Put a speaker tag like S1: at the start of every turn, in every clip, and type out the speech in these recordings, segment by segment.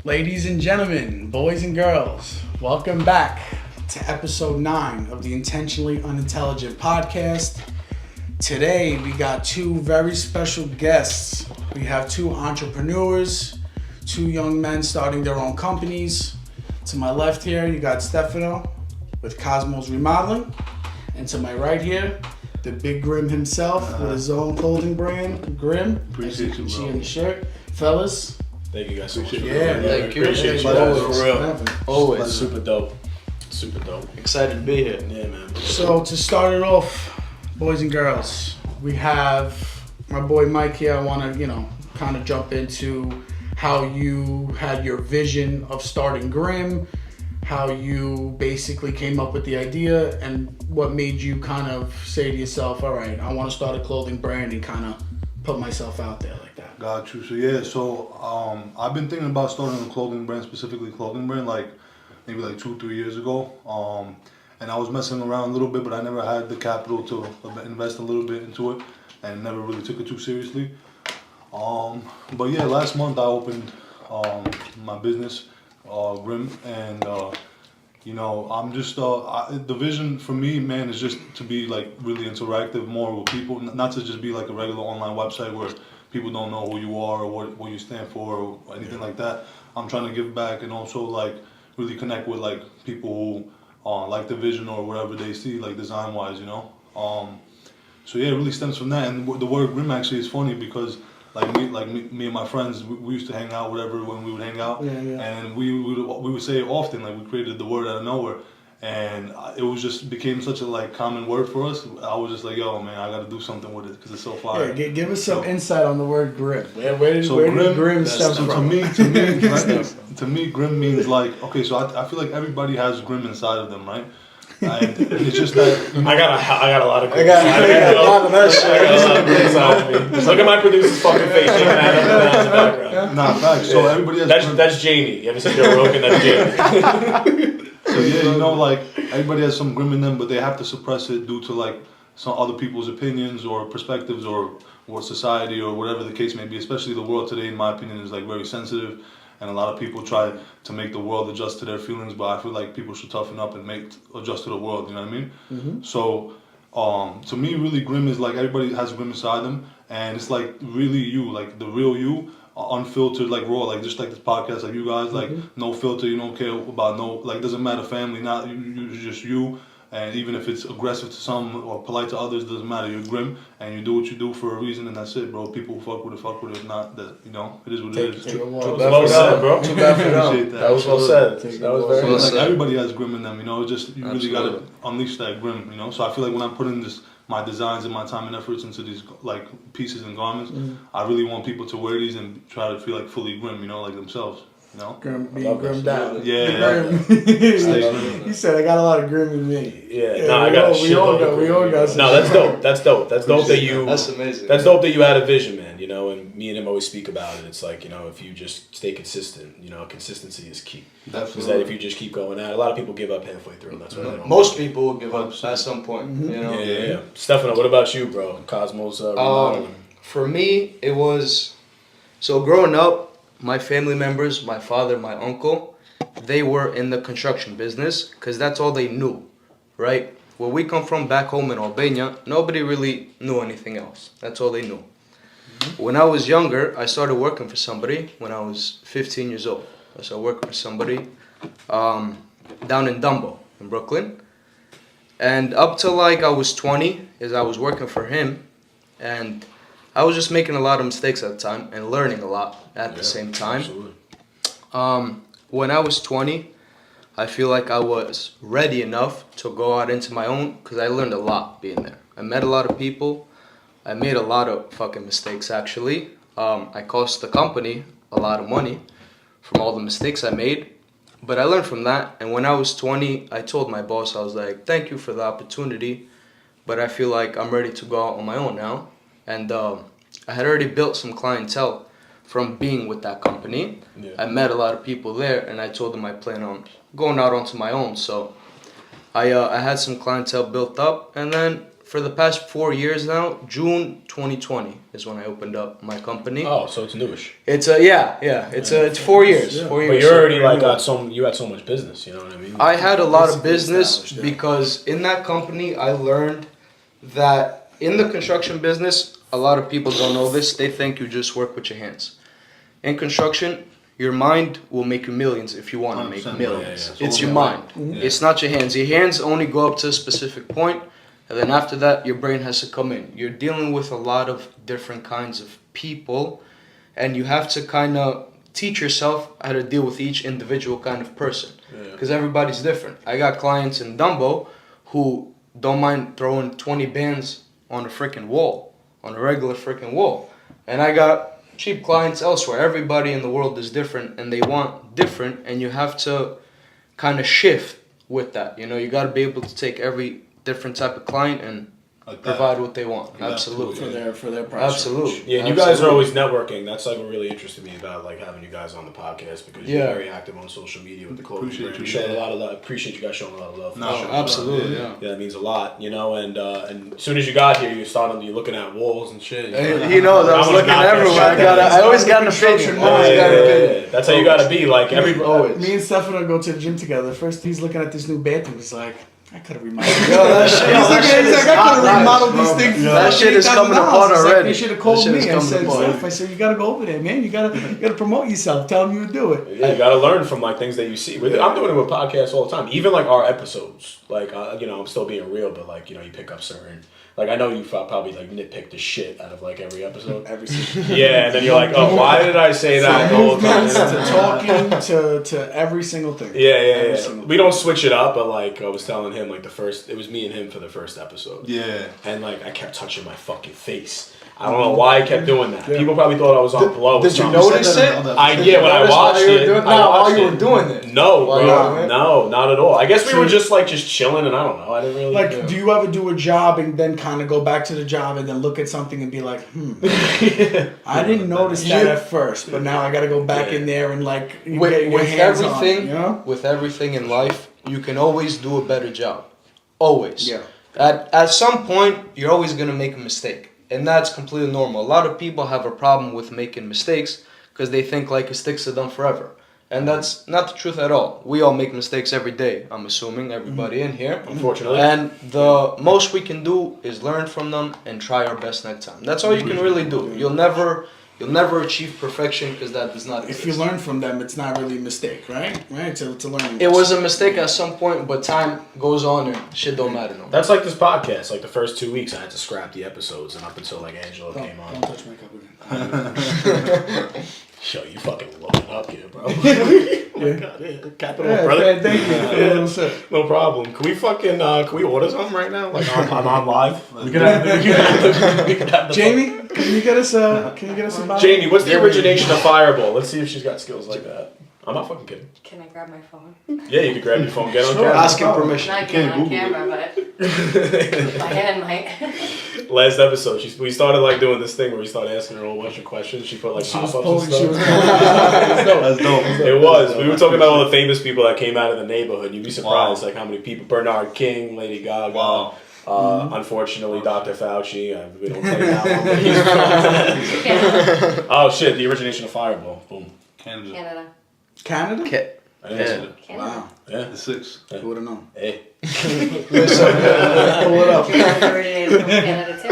S1: Ladies and gentlemen, boys and girls, welcome back to episode 9 of the Intentionally Unintelligent podcast. Today we got two very special guests. We have two entrepreneurs, two young men starting their own companies. To my left here, you got Stefano with Kosmos Remodeling. And to my right here, the big Grim himself with his own clothing brand, Grim.
S2: Appreciate you, bro.
S1: In the shirt. Fellas.
S3: Thank you guys so much.
S1: Yeah,
S3: thank you. Appreciate you.
S1: Always.
S3: For real.
S1: Always.
S3: Super dope. Super dope.
S2: Excited to be here.
S3: Yeah, man.
S1: So to start it off, boys and girls, we have my boy Mike here. I want to, kind of jump into how you had your vision of starting Grim, how you basically came up with the idea, and what made you kind of say to yourself, all right, I want to start a clothing brand and kind of put myself out there like that.
S2: Got you. So I've been thinking about starting a clothing brand, specifically clothing brand, maybe 2-3 years ago. And I was messing around a little bit, but I never had the capital to invest a little bit into it, and never really took it too seriously. But yeah, last month I opened my business, Grim, and I'm just the vision for me, man, is just to be really interactive more with people, not to just be like a regular online website where people don't know who you are or what you stand for or anything like that. I'm trying to give back and also really connect with people who like the vision or whatever they see design wise, So yeah, it really stems from that. And the word Grim actually is funny because me and my friends, we used to hang out whatever when we would hang out, and we would say it often. We created the word out of nowhere, and it was just became such a common word for us. I was just yo man, I got to do something with it because it's so fire.
S1: Yeah, give us some insight on the word Grim. Where did Grim stem from?
S2: To me, Grim means okay. So I feel like everybody has Grim inside of them, right? And it's just that
S3: I got a lot of Grim.
S1: I got a lot of that shit.
S3: Look at my producer's fucking face shaking that up and down in the background.
S2: Nah, facts. So everybody has
S3: that's Janie. You ever seen Joe Rogan? That's Janie.
S2: So yeah, everybody has some Grim in them, but they have to suppress it due to some other people's opinions or perspectives or society or whatever the case may be. Especially the world today, in my opinion, is very sensitive. And a lot of people try to make the world adjust to their feelings, but I feel like people should toughen up and adjust to the world, you know what I mean? Mm-hmm. So, to me, really, Grim is everybody has Grim inside them, and it's really you, the real you, unfiltered, raw, just this podcast, you guys, no filter, you don't care about doesn't matter family, not you just you. And even if it's aggressive to some or polite to others, doesn't matter. You're Grim, and you do what you do for a reason, and that's it, bro. People who fuck with it. If not, that it is what it is.
S3: Well said, bro.
S2: Too bad for them.
S3: That was well said. That was very well said.
S2: Everybody has Grim in them, Just you really gotta unleash that Grim, So I feel when I'm putting my designs and my time and efforts into these pieces and garments, I really want people to wear these and try to feel fully Grim, themselves.
S1: Grim, being Grim down.
S2: Yeah.
S1: He said, I got a lot of Grim in me.
S3: Yeah, no, I got
S1: we all got some.
S3: No, that's dope. That's dope. That's dope that you.
S4: That's amazing.
S3: That's dope that you had a vision, man. And me and him always speak about it. It's if you just stay consistent, consistency is key.
S4: Definitely.
S3: Because if you just keep going at it, a lot of people give up halfway through. That's why they don't.
S4: Most people will give up at some point.
S3: Yeah. Stefano, what about you, bro? Cosmos Remodeling.
S4: For me, it was growing up. My family members, my father, my uncle, they were in the construction business because that's all they knew, right? Where we come from back home in Albania, nobody really knew anything else. That's all they knew. Mm-hmm. When I was younger, I started working for somebody when I was 15 years old. I started working for somebody down in Dumbo in Brooklyn. And up till I was 20, I was working for him, and I was just making a lot of mistakes at the time and learning a lot at the same time.
S3: Absolutely.
S4: When I was 20, I feel like I was ready enough to go out into my own because I learned a lot being there. I met a lot of people. I made a lot of fucking mistakes, actually. I cost the company a lot of money from all the mistakes I made. But I learned from that. And when I was 20, I told my boss, I was like, thank you for the opportunity, but I feel like I'm ready to go out on my own now. And I had already built some clientele from being with that company. Yeah. I met a lot of people there, and I told them I plan on going out onto my own. So I had some clientele built up, and then for the past 4 years now. June 2020 is when I opened up my company.
S3: Oh, so it's newish.
S4: It's it's 4 years.
S1: Yeah.
S4: 4
S3: But
S4: years.
S3: you
S4: So
S3: already like
S4: pretty
S3: you had so much business. You know what I mean?
S4: I had a lot of
S1: Basically
S4: business
S1: established, yeah.
S4: because in that company I learned that in the construction business, a lot of people don't know this. They think you just work with your hands. In construction, your mind will make you millions if you want to make
S2: 100%.
S4: millions.
S3: Yeah.
S4: It's your mind.
S2: Yeah.
S4: It's not your hands. Your hands only go up to a specific point, and then after that, your brain has to come in. You're dealing with a lot of different kinds of people, and you have to kind of teach yourself how to deal with each individual kind of person, because everybody's different. I got clients in Dumbo who don't mind throwing 20 bands on a freaking wall, on a regular freaking wall, and I got cheap clients elsewhere. Everybody in the world is different and they want different, and you have to kind of shift with that. You know, you got to be able to take every different type of client and
S2: Like that.
S4: provide what they want.
S2: Yeah,
S4: Absolutely.
S1: for their price.
S4: Absolutely.
S3: Yeah, and you guys are always networking. That's like what really interested me about like having you guys on the podcast because you're
S4: Yeah.
S3: very active on social media with the clothing
S2: Appreciate
S3: brand.
S2: you,
S3: You showed
S2: yeah.
S3: a lot of love. Appreciate you guys showing a lot of love.
S2: No,
S3: For
S4: Oh,
S3: sure.
S4: absolutely,
S2: Yeah.
S4: yeah.
S3: Yeah, that means a lot, you know. And as soon as you got here, you're looking at walls and shit.
S4: He knows I was
S3: wanna
S4: looking
S3: knock that
S4: everywhere.
S3: shit down.
S4: I always got an opinion.
S3: Yeah,
S4: Always got an opinion.
S3: That's how you gotta be. Like every.
S4: Always.
S1: Me and Stefano go to the gym together. First, he's looking at this new bathroom. He's like, I could have remodeled.
S4: Yo, that shit,
S1: He's
S4: that shit
S1: like,
S4: is
S1: I could have
S4: hot
S1: remodeled
S4: vibes,
S1: these
S4: bro.
S1: things. for
S4: That shit is coming
S1: $8,000.
S4: apart
S1: He's like,
S4: already.
S1: They should have
S4: That
S1: called
S4: shit
S1: me.
S4: is
S1: I
S4: coming
S1: said,
S4: apart.
S1: Steph, I said, you gotta go over there, man. You gotta promote yourself. Tell them you would do it.
S3: Yeah, you gotta learn from like things that you see. I'm doing it with podcasts all the time. Even like our episodes. Like you know, I'm still being real, but like you know, you pick up certain. Like I know you probably like nitpick the shit out of like every episode.
S1: Every single.
S3: Yeah, and then you're like, oh, why did I say that? the whole time?
S1: Movements to talking to every single thing.
S3: Yeah,
S1: Every
S3: yeah.
S1: single
S3: We don't switch it up, but like I was telling him, like it was me and him for the first episode.
S2: Yeah.
S3: And like I kept touching my fucking face. I don't know why I kept doing that.
S1: Yeah.
S3: People probably thought I was on blow. or
S4: Did you
S3: something.
S4: notice it?
S3: When I
S4: Notice
S3: watched
S4: while you were
S3: it.
S4: doing-
S3: I
S4: no, while
S3: watched
S4: you were
S3: it.
S4: doing it.
S3: No,
S4: While you were doing
S3: bro.
S4: it?
S3: No, not at all. I guess we were just chilling, and I don't know. I didn't really.
S1: Like, do you ever do a job and then kind of go back to the job and then look at something and be like, I didn't notice that at first, but now I got to go back in there and like you get your
S4: With
S1: hands
S4: everything,
S1: on it, you know?
S4: with everything in life, you can always do a better job. Always.
S1: Yeah.
S4: At some point, you're always gonna make a mistake, and that's completely normal. A lot of people have a problem with making mistakes because they think like it sticks to them forever, and that's not the truth at all. We all make mistakes every day. I'm assuming everybody in here.
S3: Unfortunately.
S4: And the most we can do is learn from them and try our best next time. That's all you can really do. You'll never achieve perfection because that does not exist.
S1: If you learn from them, it's not really a mistake, right? Right? To learn.
S4: It was a mistake at some point, but time goes on and shit don't matter no more.
S3: That's like this podcast. Like the first 2 weeks, I had to scrap the episodes, and up until like Angela came on.
S1: Don't touch my cup again.
S3: Yo, you fucking loading up here, bro. Oh my God, yeah. Capital,
S1: Yeah,
S3: brother.
S1: thank you.
S3: Yeah, no problem. Can we fucking can we order something right now? Like on live? We can have the
S1: Jamie, can you get us a bottle?
S3: Jamie, what's the origination of Fireball? Let's see if she's got skills like that. I'm not fucking kidding.
S5: Can I grab my phone?
S3: Yeah, you can grab your phone, get on
S1: Sure.
S3: camera.
S4: Asking permission.
S5: Not
S2: can't
S5: getting on
S2: Google
S5: camera, but my hand might.
S3: Last episode, we started like doing this thing where we started asking her a whole bunch of questions. She put like
S1: She was
S3: pop-ups and
S1: pulling. She was
S3: stuff.
S1: pulling.
S2: That's dope.
S3: It was. We were talking about all the famous people that came out of the neighborhood. You'd be surprised, like how many people. Bernard King, Lady Gaga.
S2: Wow.
S3: Unfortunately, Dr. Fauci. We don't claim that one. But he's oh shit! The origination of Fireball. Boom.
S2: Canada.
S5: Canada.
S1: Canada?
S3: I didn't see that.
S5: Canada.
S1: Wow.
S3: Yeah.
S2: The 6.
S1: Who would have known?
S3: Hey.
S1: Pull it up.
S5: Canada originated from Canada too.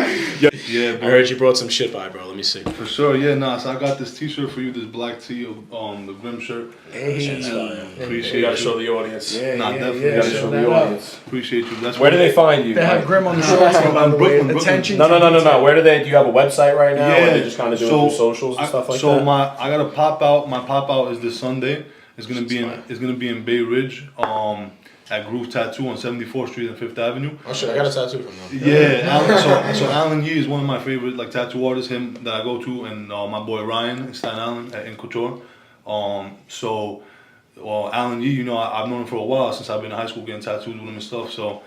S2: Yeah,
S3: I
S2: bro.
S3: heard you brought some shit by, bro. Let me see.
S2: For sure, yeah, nah. So I got this T-shirt for you, this black tee, the Grim shirt.
S3: Shit's fire.
S2: Appreciate
S3: You gotta
S2: you.
S3: show the audience.
S1: Yeah,
S2: Nah,
S1: yeah,
S2: definitely.
S1: yeah.
S3: You gotta
S1: show
S3: show
S1: that
S3: the
S1: up.
S3: audience.
S2: Appreciate you. That's
S3: Where do they find you?
S1: They have Grim on the shorts, by the way.
S2: Brooklyn.
S1: Attention.
S3: No.
S1: to detail.
S3: Where do they? Do you have a website right now?
S2: Yeah.
S3: Or they just kind of do it through socials and stuff like that.
S2: I got a pop out. My pop out is this Sunday. It's gonna be in Bay Ridge, at Groove Tattoo on 74th Street and 5th Avenue.
S3: Oh shit! I got a tattoo from them.
S2: Yeah, so Alan Yee is one of my favorite like tattoo artists. Him that I go to, and my boy Ryan in Staten Island in Couture. Alan Yee, you know, I've known him for a while since I've been in high school getting tattoos with him and stuff. So,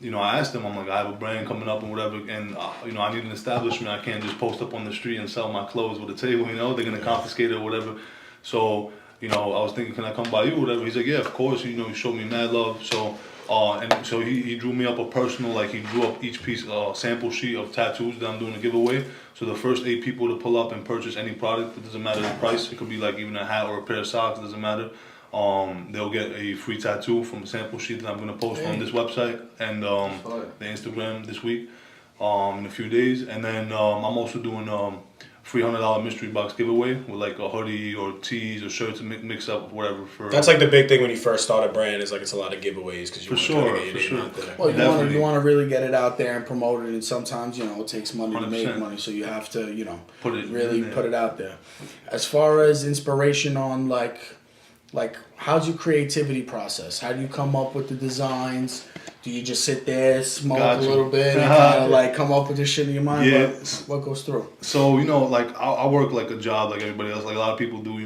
S2: you know, I asked him, I'm like, I have a brand coming up and whatever, and you know, I need an establishment. I can't just post up on the street and sell my clothes with a table. You know, they're gonna confiscate it or whatever. So, you know, I was thinking, can I come by you or whatever? He's like, yeah, of course. You know, he showed me mad love. So, And so he drew me up a personal, like he drew up each piece, sample sheet of tattoos that I'm doing a giveaway. So the first 8 people to pull up and purchase any product, it doesn't matter the price. It could be like even a hat or a pair of socks, it doesn't matter. They'll get a free tattoo from a sample sheet that I'm gonna post on this website and the Instagram this week in a few days. And then I'm also doing free $100 mystery box giveaway with like a hoodie or tees or shirts and mix up whatever. For
S3: That's like the big thing when you first start a brand is like it's a lot of giveaways because you
S2: for
S3: want to
S2: sure,
S3: get
S2: for
S3: your name
S2: sure.
S3: out there.
S1: Well, you want to really get it out there and promote it, and sometimes it takes money to make
S2: 100%.
S1: money, so you have to
S2: Put it
S1: really
S2: in there.
S1: put it out there. As far as inspiration on like how's your creativity process? How do you come up with the designs? Do you just sit there, smoke
S2: Gotcha.
S1: a little bit, and kind of like come up with this shit in your mind?
S2: Yeah.
S1: What goes through?
S2: So like I work like a job like everybody else, like a lot of people do.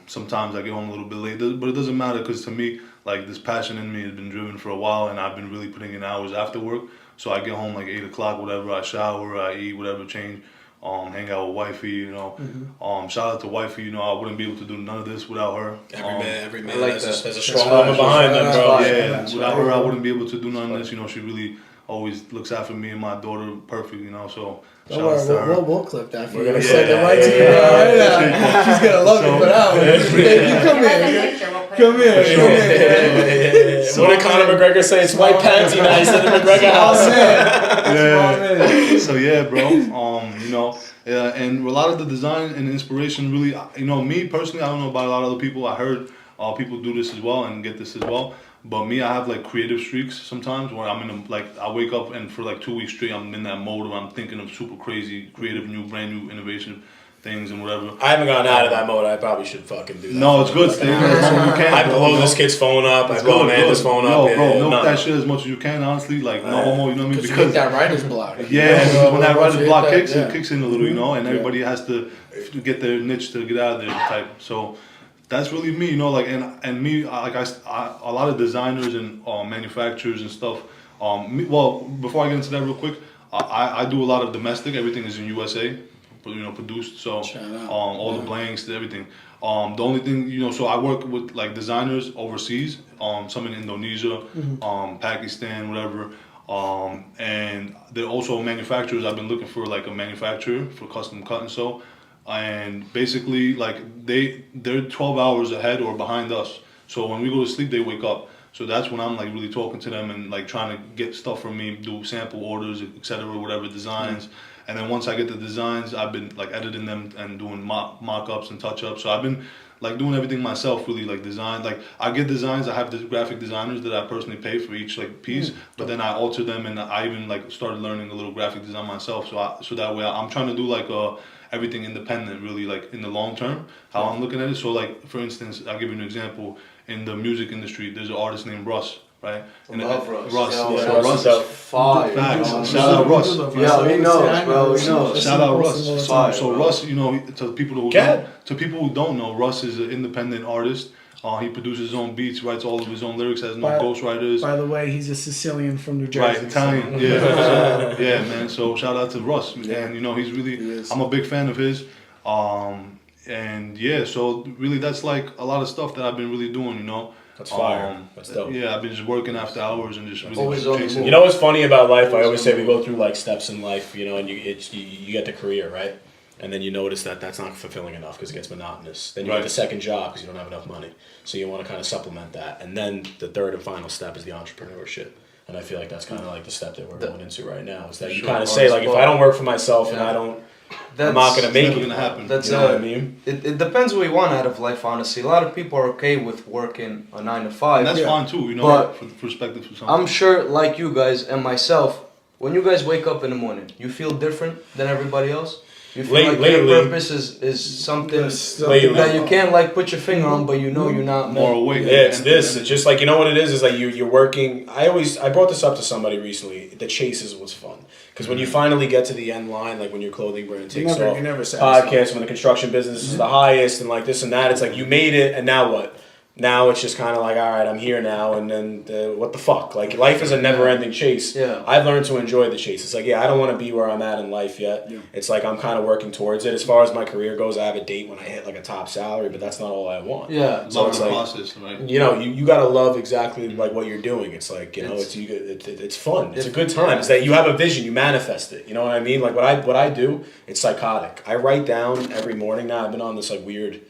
S2: Sometimes I get home a little bit late, but it doesn't matter because to me, like this passion in me has been driven for a while, and I've been really putting in hours after work. So I get home like 8 o'clock, whatever. I shower, I eat, whatever, change, hang out with wifey. Shout out to wifey. I wouldn't be able to do none of this without her.
S3: Every man
S4: like
S3: has,
S4: that.
S3: has a strong woman behind them, bro.
S2: Yeah, without her, I wouldn't be able to do none of this. She really always looks after me and my daughter perfect. So
S1: Don't
S2: shout out to her.
S1: worry, we'll clip that for
S3: We're
S1: you.
S3: gonna
S1: Send it
S3: clip
S1: right
S3: that.
S1: to you right now. She's gonna love it for that one. Baby, come
S5: Give us a
S1: here.
S5: picture, we'll put
S1: Come
S5: it
S1: here.
S5: on.
S1: Come here.
S3: What did Conor McGregor say? It's white panty night in the McGregor house.
S2: Yeah. So yeah, bro. And a lot of the design and inspiration really, me personally, I don't know about a lot of other people. I heard people do this as well and get this as well. But me, I have like creative streaks sometimes where I'm in I wake up and for like 2 weeks straight, I'm in that mode where I'm thinking of super crazy, creative, brand new, innovation things and whatever.
S3: I haven't gotten out of that mode. I probably should fucking do that.
S2: No, it's good. Stay there as long as you can.
S3: I blow this kid's phone up. I blow Amanda's phone up.
S2: Bro, milk
S3: no.
S2: that shit as much as you can, honestly. Like, no homo, you know what I mean?
S1: Because you hit that writer's block.
S2: Yeah, when that writer's block kicks,
S1: yeah.
S2: it kicks in a little, and everybody has to get their niche to get out of there type. So that's really me, and me, a lot of designers and manufacturers and stuff. Before I get into that real quick, I do a lot of domestic. Everything is in USA, produced. So all the blanks, everything. The only thing, so I work with like designers overseas, some in Indonesia, Pakistan, whatever. And they're also manufacturers. I've been looking for like a manufacturer for custom cut and sew. And basically, like they're 12 hours ahead or behind us. So when we go to sleep, they wake up. So that's when I'm like really talking to them and like trying to get stuff from me, do sample orders, etc., whatever designs. And then once I get the designs, I've been like editing them and doing mock-ups and touch-ups. So I've been like doing everything myself, really, like design. Like I get designs, I have the graphic designers that I personally pay for each like piece, but then I alter them and I even like started learning a little graphic design myself. So that way I'm trying to do like everything independent, really, like in the long term, how I'm looking at it. So like for instance, I'll give you an example. In the music industry, there's an artist named Russ, right? And
S4: Love Russ.
S2: Russ.
S4: Yeah,
S2: So
S3: Russ
S2: Russ.
S3: is
S4: fire.
S2: Facts. Shout out Russ.
S4: Yeah, he knows, bro. He knows.
S2: Shout out Russ.
S4: Fire,
S2: So
S4: bro.
S2: Russ, to people who don't know, Russ is an independent artist. He produces his own beats, writes all of his own lyrics, has no ghostwriters.
S1: By the way, he's a Sicilian from New Jersey.
S2: Right, Italian. Yeah. So, yeah, man. So shout out to Russ. And he's really, I'm a big fan of his. And yeah, so really that's like a lot of stuff that I've been really doing,
S3: That's fire. That's dope.
S2: Yeah, I've been just working after hours and just really
S4: Always on the
S2: chasing.
S4: move.
S3: You know what's funny about life? I always say we go through like steps in life, and you get the career, right? And then you notice that that's not fulfilling enough because it gets monotonous. Then you get the second job because you don't have enough money. So you want to kind of supplement that. And then the third and final step is the entrepreneurship. And I feel like that's kind of like the step that we're going into right now. Is that you kind of say, like, if I don't work for myself and I'm not going to make it.
S2: Gonna happen.
S4: That's
S3: you know what I mean?
S4: It depends what you want out of life, honestly. A lot of people are okay with working a 9 to 5.
S2: And that's fine too,
S4: But
S2: for perspective for something.
S4: I'm sure, like you guys and myself, when you guys wake up in the morning, you feel different than everybody else. You feel like your purpose is something that you can't like put your finger on, but you're not
S2: more awake.
S3: Yeah, it's this. It's just like, you know what it is like you're working. I brought this up to somebody recently. The chase is what's fun. Because when you finally get to the end line, like when your clothing brand takes off,
S1: you're never satisfied.
S3: podcast, when the construction business is the highest and like this and that, it's like you made it and now what? Now it's just kind of like, all right, I'm here now, and then what the fuck? Like, life is a never-ending chase.
S4: Yeah.
S3: I've learned to enjoy the chase. It's like, I don't want to be where I'm at in life yet. Yeah. It's like I'm kind of working towards it. As far as my career goes, I have a date when I hit like a top salary, but that's not all I want.
S4: Yeah.
S3: So it's like,
S2: process, right?
S3: You gotta love exactly like what you're doing. It's like, it's fun. It's a good time. It's that you have a vision, you manifest it. You know what I mean? Like what I do, it's psychotic. I write down every morning now. I've been on this like weird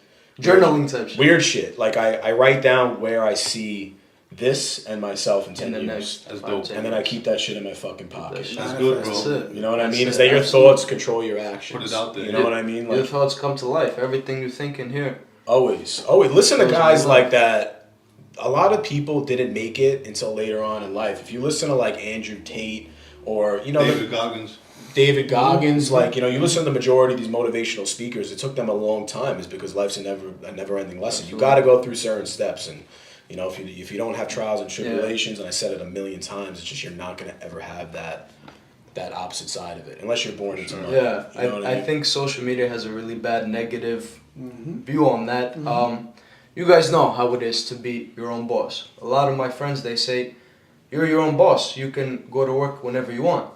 S4: journaling type shit.
S3: Weird shit. Like I write down where I see this and myself in 10 years.
S2: That's dope.
S3: And then I keep that shit in my fucking pocket.
S2: That's good, bro.
S3: You know what I mean? Is that your thoughts control your actions?
S2: Put it out there.
S3: You know what I mean? Like,
S4: your thoughts come to life. Everything you think in here.
S3: Always. Listen to guys like that. A lot of people didn't make it until later on in life. If you listen to like Andrew Tate or David Goggins, like, you listen to the majority of these motivational speakers, it took them a long time, is because life's a never-ending lesson. You got to go through certain steps, and if you don't have trials and tribulations, and I said it a million times, it's just you're not going to ever have that opposite side of it, unless you're born into money.
S4: Yeah,
S3: I
S4: think social media has a really bad negative view on that. You guys know how it is to be your own boss. A lot of my friends, they say, you're your own boss. You can go to work whenever you want.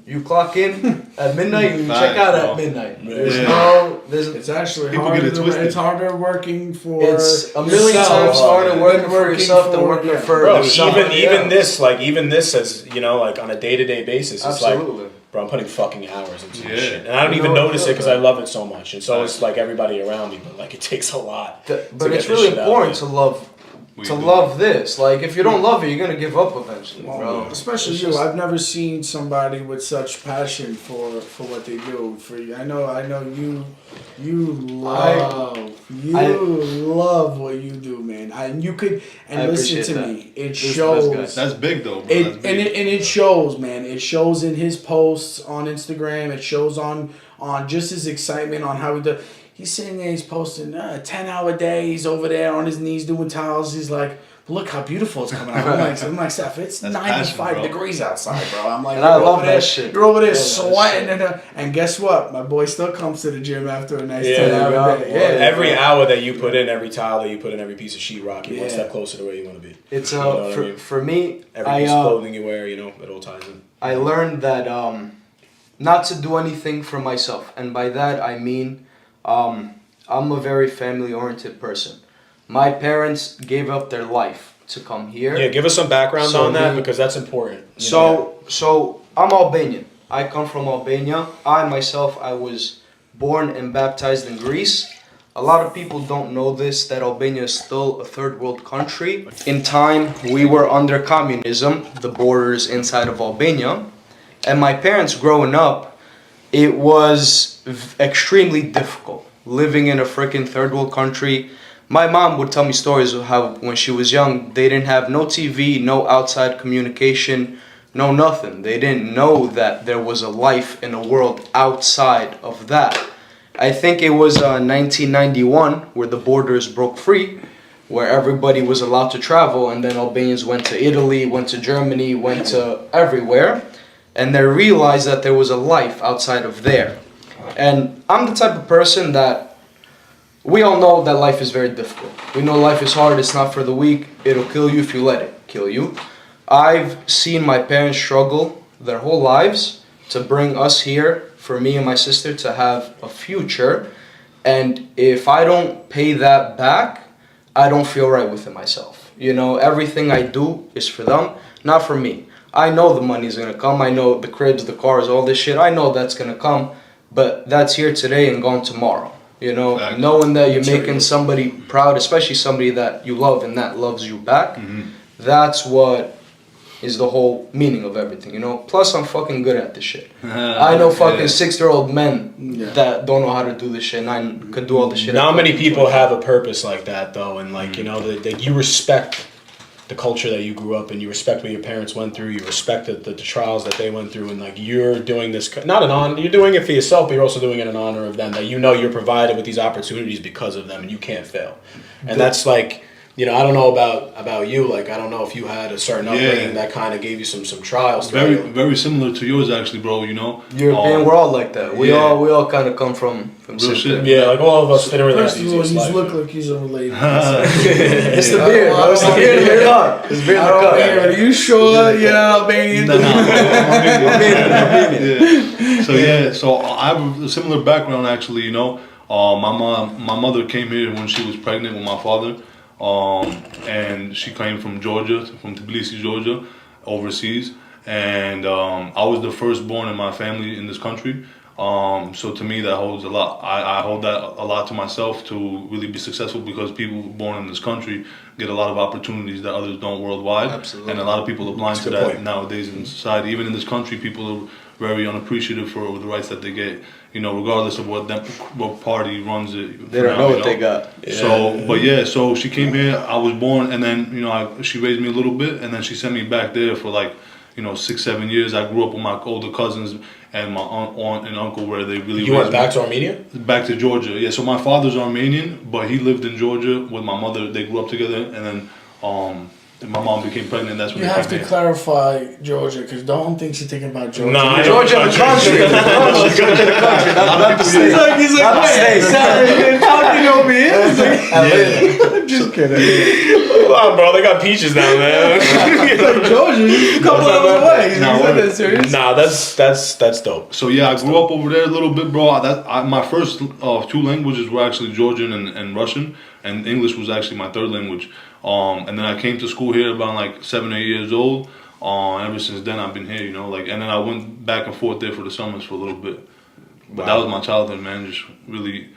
S4: You clock in at midnight, you check out at midnight.
S1: It's actually harder working for.
S4: It's a million times harder working for yourself than working for.
S3: Bro, even this as like on a day-to-day basis, it's
S4: absolutely.
S3: Like, bro, I'm putting fucking hours into this shit, and I don't even notice it because I love it so much, and so it's like everybody around me. But like, it takes a lot.
S4: But it's really important to love. Love this. Like, if you don't love it, you're gonna give up eventually, bro.
S1: Especially you. I've never seen somebody with such passion for what they do. I know you love what you do, man. Listen to me. It shows.
S2: That's big though, bro.
S1: It shows, man. It shows in his posts on Instagram. It shows on just his excitement on how he does. He's sitting there, he's posting a 10-hour day. He's over there on his knees doing towels. He's like, look how beautiful it's coming out. I'm like, Steph, it's
S2: That's
S1: 95 degrees outside, bro. I'm like,
S4: and I love that shit.
S1: You're over there sweating. And guess what? My boy still comes to the gym after a nice 10-hour day. Yeah,
S3: every hour that you put in, every tile that you put in, every piece of sheetrock, you're one step closer to where you want to be.
S4: It's for me,
S3: every piece of clothing you wear, it all ties in.
S4: I learned that not to do anything for myself. And by that, I mean... I'm a very family-oriented person. My parents gave up their life to come here.
S3: Yeah, give us some background on that because that's important.
S4: So I'm Albanian. I come from Albania. I was born and baptized in Greece. A lot of people don't know this, that Albania is still a third world country. In time, we were under communism, the borders inside of Albania. And my parents growing up, it was extremely difficult living in a freaking third world country. My mom would tell me stories of how when she was young, they didn't have no TV, no outside communication, no nothing. They didn't know that there was a life in a world outside of that. I think it was 1991 where the borders broke free, where everybody was allowed to travel, and then Albanians went to Italy, went to Germany, went to everywhere, and they realized that there was a life outside of there. And I'm the type of person that we all know that life is very difficult. We know life is hard, it's not for the weak, it'll kill you if you let it kill you. I've seen my parents struggle their whole lives to bring us here, for me and my sister to have a future. And if I don't pay that back, I don't feel right within myself. Everything I do is for them, not for me. I know the money's gonna come, I know the cribs, the cars, all this shit, I know that's gonna come. But that's here today and gone tomorrow. Exactly. Knowing that you're making somebody proud, especially somebody that you love and that loves you back, that's what is the whole meaning of everything, Plus, I'm fucking good at this shit. I know fucking 6-year-old men that don't know how to do this shit, and I could do all this shit.
S3: Not many people have a purpose like that, though, and that you respect the culture that you grew up in, you respect what your parents went through, you respect the trials that they went through, and you're doing this not an honor, you're doing it for yourself, but you're also doing it in honor of them, that you're provided with these opportunities because of them, and you can't fail. And that's you know, I don't know about you. Like, I don't know if you had a certain upbringing that kind of gave you some trials.
S2: Very similar to yours, actually, bro. You know,
S4: European, we're all like that. We all kind of come from
S2: real shit.
S3: Yeah, like all of us didn't really have
S1: First
S3: the
S1: of all,
S3: easiest
S1: you
S3: life.
S1: look like he's unrelated.
S4: It's the beard, bro. It's the beard in the cut. It's beard in the cut.
S1: Are you sure you're not Albanian?
S2: So I have a similar background, actually. You know, my mother came here when she was pregnant with my father, and she came from Georgia, from Tbilisi, Georgia, overseas, and I was the firstborn in my family in this country. So to me that holds a lot. I hold that a lot to myself to really be successful, because people born in this country get a lot of opportunities that others don't worldwide.
S4: Absolutely.
S2: And a lot of people are blind to that nowadays in society. Even in this country, people are very unappreciative for the rights that they get. You know, regardless of what party runs it.
S4: They don't know what they got.
S2: Yeah. So she came here. I was born, and then she raised me a little bit, and then she sent me back there for like 6-7 years. I grew up with my older cousins and my aunt and uncle, where they really.
S3: You went back to Armenia?
S2: Back to Georgia, yeah. So my father's Armenian, but he lived in Georgia with my mother. They grew up together, and then my mom became pregnant. That's when
S1: You
S2: they
S1: have
S2: came
S1: to
S2: here.
S1: clarify Georgia, because Dalton thinks you're thinking about Georgia.
S3: Nah,
S4: Georgia the country. Georgia the country, not the state.
S1: He's like,
S4: Not the state.
S1: talking over here. Just kidding.
S3: Wow, bro, they got peaches down there.
S1: Georgia, a couple hours away. He's not that serious.
S3: Nah, that's dope.
S2: So yeah, I grew up over there a little bit, bro. My first two languages were actually Georgian and Russian, and English was actually my third language. And then I came to school here about like 7 or 8 years old. Ever since then, I've been here, and then I went back and forth there for the summers for a little bit. But that was my childhood, man. Just really,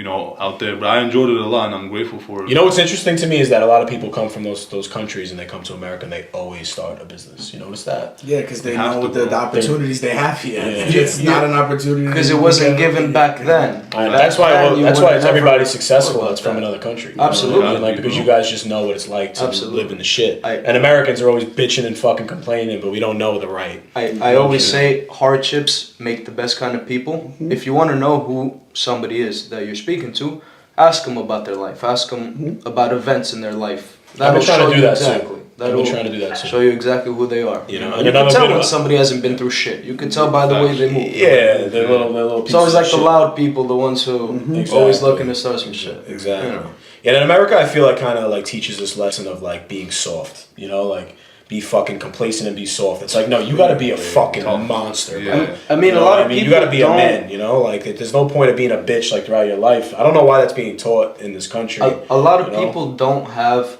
S2: out there. But I enjoyed it a lot, and I'm grateful for it.
S3: You know what's interesting to me is that a lot of people come from those countries and they come to America and they always start a business. You notice that?
S1: Yeah, because they
S2: have
S1: know
S2: to,
S1: the opportunities they have here.
S3: Yeah.
S1: It's not an opportunity.
S4: Because it wasn't given back then.
S3: That's why
S4: you
S3: it's
S4: would never
S3: everybody successful
S4: thought
S3: that's
S4: about
S3: from
S4: that.
S3: another country.
S4: Absolutely.
S3: You know what I mean? Because you guys just know what it's like to
S4: Absolutely.
S3: live in the shit.
S4: I-
S3: And Americans are always bitching and fucking complaining, but we don't know the right.
S4: I always say hardships make the best kind of people. If you want to know who somebody is that you're speaking to, ask them about their life. Ask them about events in their life.
S3: I've been trying to do that
S4: exactly.
S3: too. I've been trying to do that too.
S4: Show you exactly who they are.
S3: You know,
S4: you
S3: and
S4: can
S3: another
S4: tell
S3: bit
S4: when
S3: of-
S4: somebody hasn't been through shit. You can tell by the way they move.
S3: Yeah, the little.
S4: It's always like the
S3: shit.
S4: loud people, the ones who always
S3: Exactly.
S4: looking to start some shit.
S3: Exactly.
S4: You know.
S3: And in America, I feel like kind of like teaches this lesson of like being soft. Like be fucking complacent and be soft. It's like, no, you got to be a fucking monster. Bro.
S2: Yeah.
S4: I mean, a lot of people
S3: you got to be a
S4: don't-
S3: man. Like there's no point of being a bitch like throughout your life. I don't know why that's being taught in this country.
S4: A lot of people don't have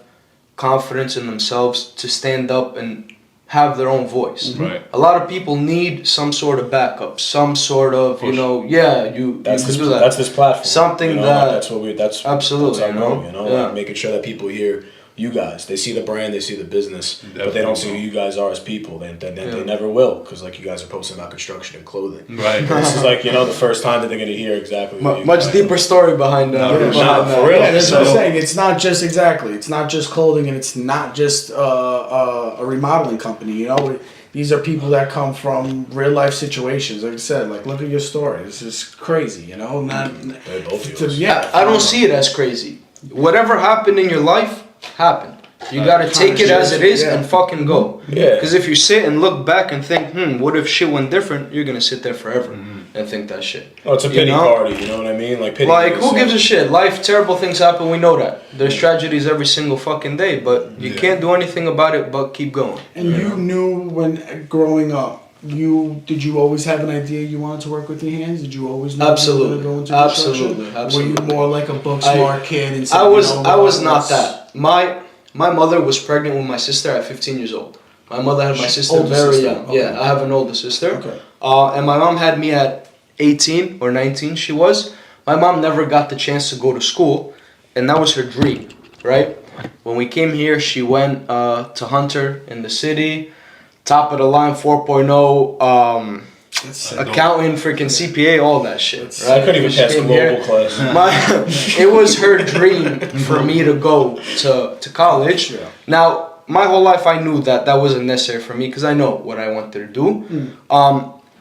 S4: confidence in themselves to stand up and have their own voice.
S2: Right.
S4: A lot of people need some sort of backup, some sort of,
S2: Push.
S4: you
S3: That's
S4: can
S3: this,
S4: do that.
S3: that's this platform.
S4: Something
S3: like,
S4: that-
S3: that's what we. That's
S4: Absolutely,
S3: That's our
S4: you know?
S3: goal,
S4: Yeah.
S3: like making sure that people hear you guys. They see the brand, they see the business, but they don't see who you guys are as people. They never will, because like you guys are posting about construction and clothing.
S2: Right.
S3: This is like the first time that they're gonna hear exactly. what you
S4: Much
S3: guys
S4: deeper story behind that.
S3: No, for real.
S1: Yeah, that's what I'm
S3: So-
S1: saying. It's not just it's not just clothing, and it's not just a remodeling company. These are people that come from real life situations. Like I said, like look at your story. It's just crazy. Not.
S3: They're both yours.
S1: Yeah,
S4: I don't see it as crazy. Whatever happened in your life, happened. You gotta take it as it is and fucking go.
S3: Yeah.
S4: Because if you sit and look back and think, what if shit went different? You're gonna sit there forever and think that shit.
S3: Oh, it's a pity party. You know what I mean? Like pity.
S4: Like, who gives a shit? Life, terrible things happen. We know that. There's tragedies every single fucking day, but you can't do anything about it but keep going.
S1: And you knew when growing up. Did you always have an idea you wanted to work with your hands? Did you always know
S4: Absolutely.
S1: you were going to go into
S4: Absolutely.
S1: construction?
S4: Absolutely.
S1: Were you more like a book smart kid? And said,
S4: I was
S1: "Well,
S4: not
S1: let's-"
S4: that. My mother was pregnant with my sister at 15 years old. My mother had my sister
S1: Older
S4: very
S1: sister,
S4: young.
S1: okay.
S4: Yeah, I have an older sister.
S1: Okay.
S4: And my mom had me at 18 or 19 she was. My mom never got the chance to go to school, and that was her dream, right? When we came here, she went to Hunter in the city, top of the line 4.0, accounting, freaking CPA, all that shit. Right?
S3: I couldn't even
S4: She
S3: pass
S4: came
S3: global
S4: here.
S3: class.
S4: It was her dream for me to go to college.
S1: Yeah.
S4: Now, my whole life I knew that wasn't necessary for me because I know what I wanted to do.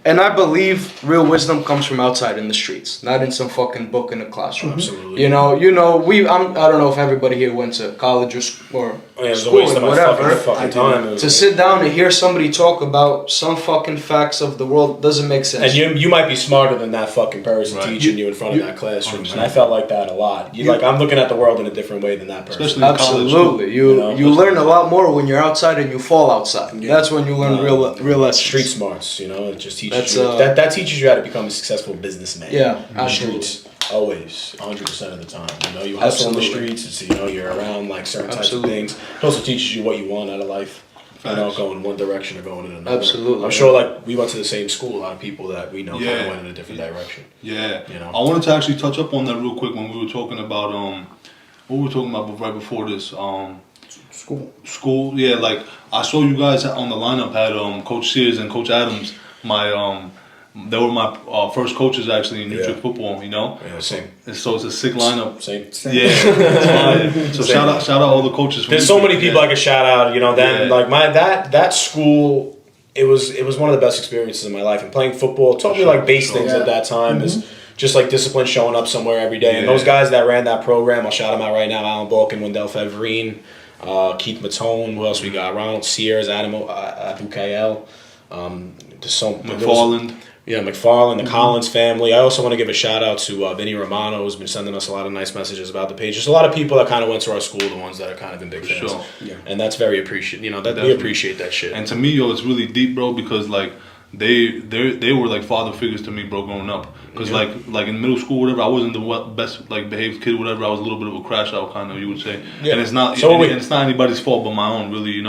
S4: And I believe real wisdom comes from outside in the streets, not in some fucking book in a classroom.
S3: Absolutely.
S4: You know, I don't know if everybody here went to college or school
S3: Waste
S4: or whatever.
S3: fucking time.
S4: To sit down and hear somebody talk about some fucking facts of the world doesn't make sense.
S3: And you might be smarter than that fucking person teaching you in front of that classroom. And I felt like that a lot. Like, I'm looking at the world in a different way than that person.
S2: Especially in college.
S4: Absolutely. You learn a lot more when you're outside and you fall outside. Yeah. That's when you learn real lessons.
S3: Street smarts, it just teaches that teaches you how to become a successful businessman.
S4: Yeah,
S3: in the streets. Always, 100% of the time. You hustle in the streets. It's, you're around like certain types of things. It also teaches you what you want out of life. Going in one direction or going in another.
S4: Absolutely.
S3: I'm sure like we went to the same school. A lot of people that we know kind of went in a different direction.
S2: Yeah. I wanted to actually touch up on that real quick when we were talking about what we were talking about right before this. School. Yeah, like I saw you guys on the lineup had Coach Sears and Coach Adams. They were my first coaches actually in Utrecht football.
S3: Yeah, same.
S2: And so it's a sick lineup.
S3: Same.
S2: Yeah. So shout out all the coaches.
S3: There's so many people I could shout out. Like that school. It was one of the best experiences in my life. And playing football taught me like base things at that time. Is just like discipline, showing up somewhere every day. And those guys that ran that program, I'll shout them out right now: Alan Balkin, Wendell Feverine, Keith Matone. Who else we got? Ronald Sears, Adam Abukael.
S2: McFarland.
S3: Yeah, McFarland, the Collins family. I also want to give a shout out to Vinny Romano, who's been sending us a lot of nice messages about the page. Just a lot of people that kind of went to our school, the ones that are kind of been big fans.
S2: Sure.
S3: Yeah. And that's very appreciated. We appreciate that shit.
S2: And to me, it's really deep, bro, because like they were like father figures to me, bro, growing up. Because like in middle school, whatever, I wasn't the best like behaved kid, whatever. I was a little bit of a crash out, kind of, you would say. Yeah. And it's not it's not anybody's fault but my own, really,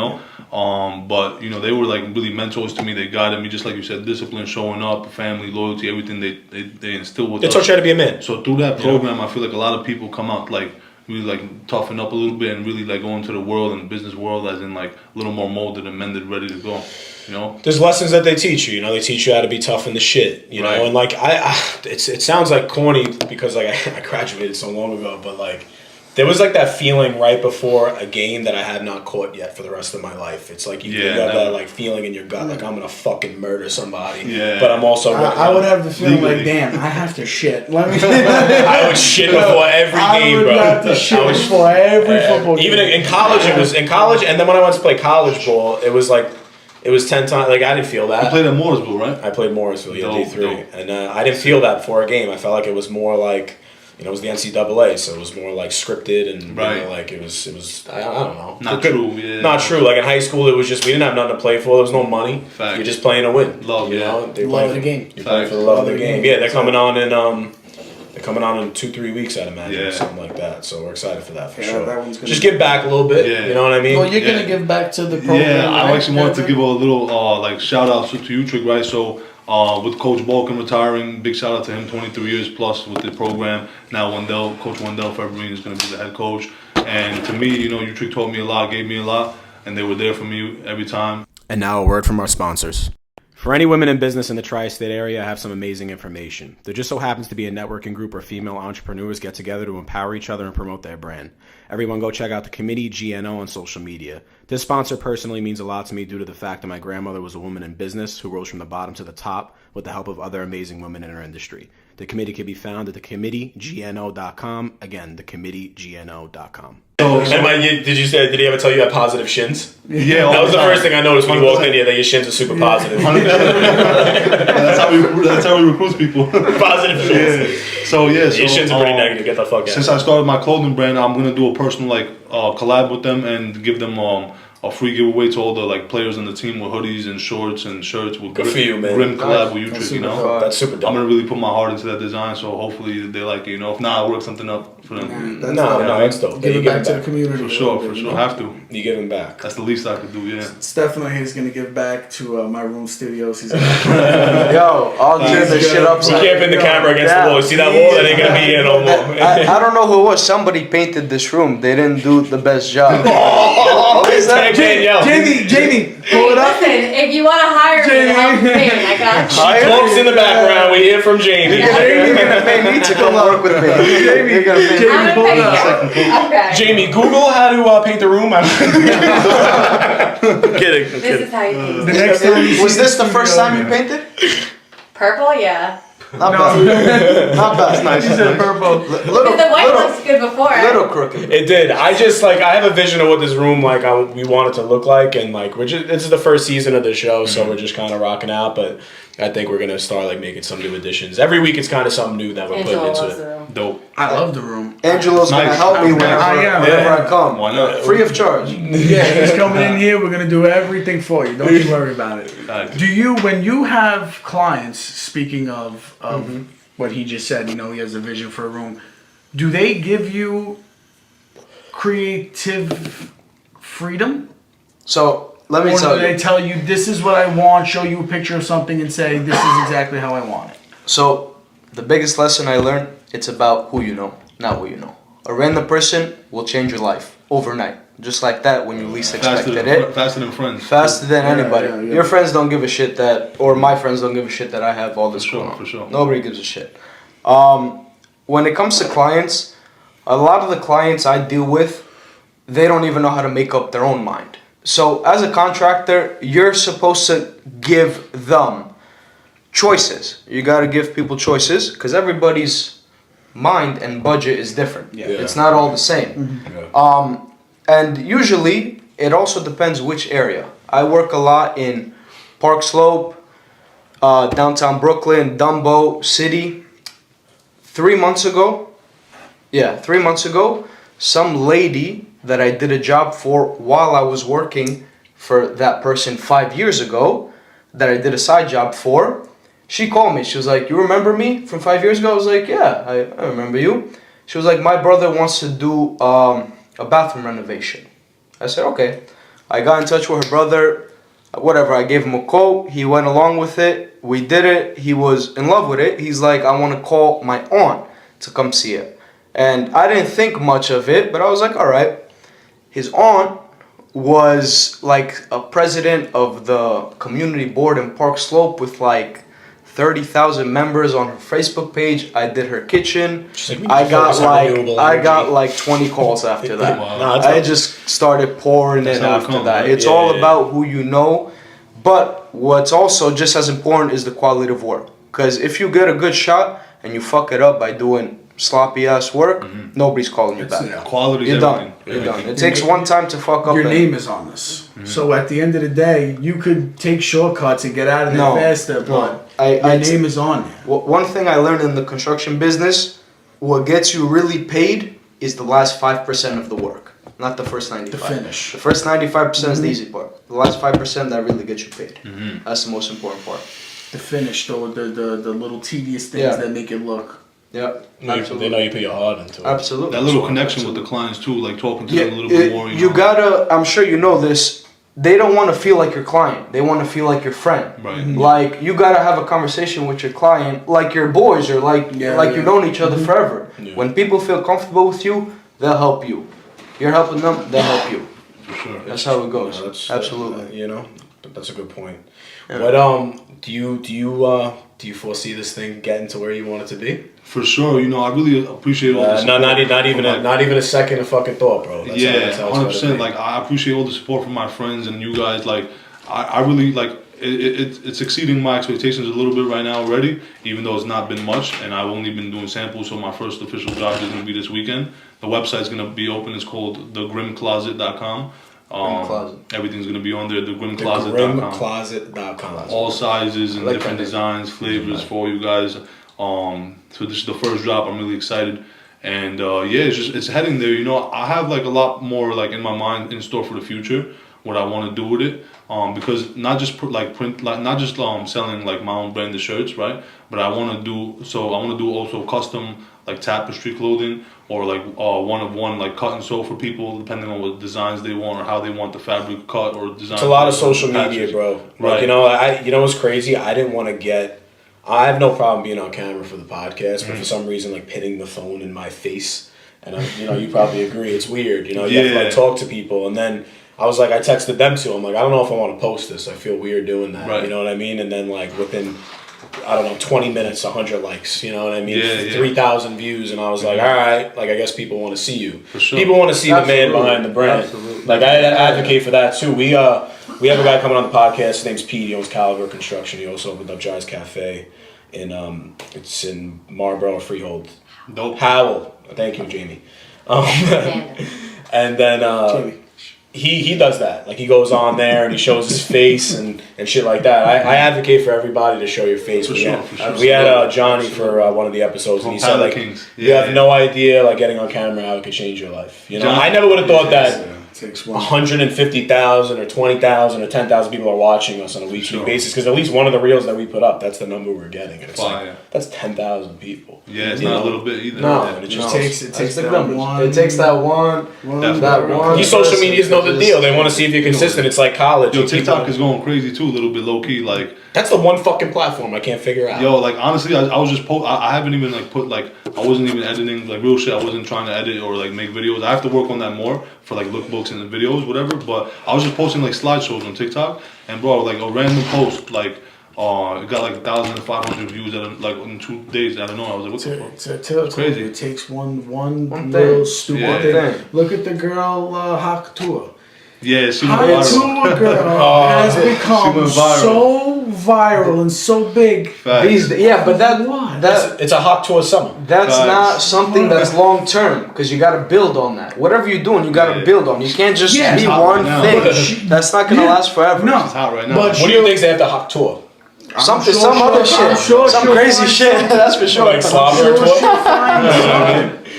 S2: But they were like really mentors to me. They guided me, just like you said, discipline, showing up, family, loyalty, everything they instill with us.
S3: They taught you how to be a man.
S2: So through that program, I feel like a lot of people come out like really like toughen up a little bit and really like go into the world and the business world as in like a little more molded and mended, ready to go.
S3: There's lessons that they teach you. They teach you how to be tough in the shit. And like it sounds like corny because like I graduated so long ago, but like. There was like that feeling right before a game that I had not caught yet for the rest of my life. It's like you have that like feeling in your gut, like I'm gonna fucking murder somebody. Yeah. But I'm also.
S1: I would have the feeling like, damn, I have to shit. Let me.
S3: I would shit before every game, bro.
S1: I would have to shit before every football game.
S3: Even in college, it was in college, and then when I went to play college ball, it was 10 times. Like I didn't feel that.
S2: You played at Morrisville, right?
S3: I played Morrisville, D3, and I didn't feel that before a game. I felt like it was more like. It was the NCAA, so it was more like scripted and like it was. I don't know.
S2: Not true. Yeah.
S3: Not true. Like in high school, it was just we didn't have nothing to play for. There was no money.
S2: Fact.
S3: You're just playing to win.
S2: Love,
S1: love of the game.
S3: You're playing for the love of the game. Yeah, they're coming on in 2-3 weeks, I'd imagine, something like that. So we're excited for that for sure. That one's just give back a little bit. Yeah. You know what I mean?
S1: Well, you're gonna give back to the program.
S2: Yeah, I actually wanted to give a little like shout out to Utrecht, right? So. With Coach Balkin retiring, big shout out to him, 23 years plus with the program. Now Coach Wendell Feverine is going to be the head coach. And to me, Utrecht taught me a lot, gave me a lot, and they were there for me every time.
S3: And now a word from our sponsors. For any women in business in the tri-state area, I have some amazing information. There just so happens to be a networking group where female entrepreneurs get together to empower each other and promote their brand. Everyone go check out the Committee GNO on social media. This sponsor personally means a lot to me due to the fact that my grandmother was a woman in business who rose from the bottom to the top with the help of other amazing women in our industry. The committee can be found at thecommitteegno.com. Again, thecommitteegno.com. Did he ever tell you you had positive shins?
S2: Yeah,
S3: that was the first thing I noticed when you walked in here, that your shins are super positive.
S2: That's how we recruit people.
S3: Positive shins.
S2: Yeah. So your
S3: shins are pretty negative. Get the fuck out.
S2: Since I started my clothing brand, I'm gonna do a personal collab with them and give them a free giveaway to all the players on the team with hoodies and shorts and shirts with Grim collab with Utrecht.
S3: That's super dope.
S2: I'm gonna really put my heart into that design, so hopefully they like it. If not, I'll work something up for them.
S3: That's dope.
S1: Give it back to the community.
S2: For sure. Have to.
S3: You give him back.
S2: That's the least I could do. Yeah.
S1: Stefano is gonna give back to my room studios. He's
S4: I'll turn the shit up.
S3: We can't pin the camera against the wall. You see that wall? That ain't gonna be here no more.
S4: I don't know who it was. Somebody painted this room. They didn't do the best job.
S3: What is that?
S1: Jamie, pull it up.
S5: Listen, if you want to hire me to help paint, I got you.
S3: She talks in the background. We hear from Jamie.
S4: You're gonna pay me to come work with me.
S1: Jamie, pull it up.
S5: Okay.
S3: Jamie, Google how to paint the room. I'm kidding.
S5: This is how you paint.
S1: The next time
S4: Was this the first time you painted?
S5: Purple, yeah.
S4: Not bad. Not bad.
S2: Nice.
S1: She said purple.
S4: Little,
S5: The white looks good before.
S4: little crooked.
S3: It did. I just I have a vision of what this room we want it to look like, and this is the first season of the show, so we're just kind of rocking out. But I think we're gonna start making some new additions every week. It's kind of something new that we're
S5: Angela
S3: putting
S5: loves
S3: into it.
S5: the room.
S3: Dope.
S1: I love the room.
S4: Angelo's gonna
S2: Nice.
S4: help me whenever I come.
S2: Why not?
S4: Free of charge.
S1: Yeah, he's coming in here. We're gonna do everything for you. Don't you worry about it. Do you, when you have clients? Speaking of what he just said, he has a vision for a room. Do they give you creative freedom?
S4: So let me
S1: Or
S4: tell
S1: do they
S4: you.
S1: tell you this is what I want? Show you a picture of something and say this is exactly how I want it.
S4: So the biggest lesson I learned, it's about who you know, not what you know. A random person will change your life overnight. Just like that when you least expected it.
S2: Faster than friends.
S4: Faster than anybody.
S1: yeah.
S4: Your friends don't give a shit or my friends don't give a shit that I have all this
S2: For sure,
S4: going on.
S2: for sure.
S4: Nobody gives a shit. When it comes to clients, a lot of the clients I deal with, they don't even know how to make up their own mind. So as a contractor, you're supposed to give them choices. You got to give people choices because everybody's mind and budget is different.
S3: Yeah.
S4: It's not all the same. And usually it also depends which area. I work a lot in Park Slope, downtown Brooklyn, Dumbo City. 3 months ago, some lady that I did a job for while I was working for that person 5 years ago, that I did a side job for, she called me. She was like, "You remember me from 5 years ago?" I was like, "Yeah, I remember you." She was like, "My brother wants to do a bathroom renovation." I said, "Okay." I got in touch with her brother. Whatever, I gave him a quote. He went along with it. We did it. He was in love with it. He's like, "I want to call my aunt to come see it." And I didn't think much of it, but I was like, all right. His aunt was like a president of the community board in Park Slope with 30,000 members on her Facebook page. I did her kitchen. I got 20 calls after that.
S2: Wow.
S4: I just started pouring in after that. It's all about who you know. But what's also just as important is the quality of work. Because if you get a good shot and you fuck it up by doing sloppy ass work, nobody's calling you back.
S2: Quality is
S4: You're done.
S2: everything.
S4: You're done. It takes one time to fuck up.
S1: Your name is on this. So at the end of the day, you could take shortcuts and get out of there faster, but your name is on there.
S4: One thing I learned in the construction business, what gets you really paid is the last 5% of the work, not the first 95%.
S1: The finish.
S4: The first 95% is the easy part. The last 5% that really gets you paid. That's the most important part.
S1: The finish, though, the little tedious things that make it look.
S4: Yeah,
S3: They know you put your heart into it.
S4: absolutely.
S2: That little connection with the clients too, talking to them a little bit more.
S4: You gotta. I'm sure you know this. They don't want to feel like your client. They want to feel like your friend.
S2: Right.
S4: You gotta have a conversation with your client, like your boys, or you've known each other forever.
S3: Yeah.
S4: When people feel comfortable with you, they'll help you. You're helping them, they'll help you.
S2: For sure.
S4: That's how it goes.
S3: No,
S4: Absolutely.
S3: That's a good point. What do you foresee this thing getting to where you want it to be?
S2: For sure, I really appreciate all this.
S3: Not even a second of fucking thought, bro. That's how it's
S2: 100%.
S3: gotta be.
S2: I appreciate all the support from my friends and you guys. I really it's exceeding my expectations a little bit right now already, even though it's not been much. And I've only been doing samples, so my first official job is gonna be this weekend. The website's gonna be open. It's called thegrimcloset.com. Everything's gonna be on there. Thegrimcloset.com.
S3: Grimcloset.com.
S2: All sizes and different designs, flavors for you guys. So this is the first drop. I'm really excited, and it's heading there. I have a lot more in my mind in store for the future. What I want to do with it, because not just not just selling my own branded shirts, right? But I want to do also custom tapestry clothing or one of one cut and sew for people depending on what designs they want or how they want the fabric cut or design.
S3: It's a lot of social media, bro.
S2: Right.
S3: What's crazy? I didn't want to I have no problem being on camera for the podcast, but for some reason, pinning the phone in my face, and you probably agree, it's weird. You have to talk to people, and then I was I texted them too. I'm I don't know if I want to post this. I feel weird doing that.
S2: Right.
S3: You know what I mean? And then within, I don't know, 20 minutes, 100 likes. You know what I mean?
S2: Yeah.
S3: 3,000 views, and I was all right. I guess people want to see you.
S2: For sure.
S3: People want to see the man behind the brand.
S4: Absolutely.
S3: I advocate for that too. We have a guy coming on the podcast. His name's Pete. He owns Caliber Construction. He also opened up Jai's Cafe. it's in Marlborough, Freehold.
S2: Dope.
S3: Howell. Thank you, Jamie. And then he does that. Like he goes on there and he shows his face and shit like that. I advocate for everybody to show your face.
S2: For sure.
S3: We had Johnny for one of the episodes, and he said like you have no idea like getting on camera how it could change your life. You know, I never would have thought that 150,000 or 20,000 or 10,000 people are watching us on a weekly basis, because at least one of the reels that we put up, that's the number we're getting. And it's that's 10,000 people.
S2: Yeah, it's not a little bit either.
S3: No, and it just takes
S4: that one. It takes that one.
S3: These social medias know the deal. They want to see if you're consistent. It's like college.
S2: Yo, TikTok is going crazy too, a little bit low key. Like
S3: that's the one fucking platform I can't figure out.
S2: Yo, like honestly, I was just I haven't even like put like I wasn't even editing like real shit. I wasn't trying to edit or like make videos. I have to work on that more for like lookbooks and the videos, whatever. But I was just posting like slideshows on TikTok, and bro, like a random post like it got like 1,500 views like in 2 days. I don't know. I was like, what the fuck? It's crazy.
S1: It takes one little stupid thing. Look at the girl Haktua.
S2: Yeah, she went viral.
S1: Haktua girl has become so viral and so big.
S4: But
S3: it's a hot tour summer.
S4: That's not something that's long term, because you got to build on that. Whatever you're doing, you got to build on. You can't just be one thing. That's not gonna last forever.
S2: No, it's hot right now.
S3: But what do you think they have to hot tour?
S4: Some other shit. Some crazy shit. That's for sure.
S3: Like slobber tour.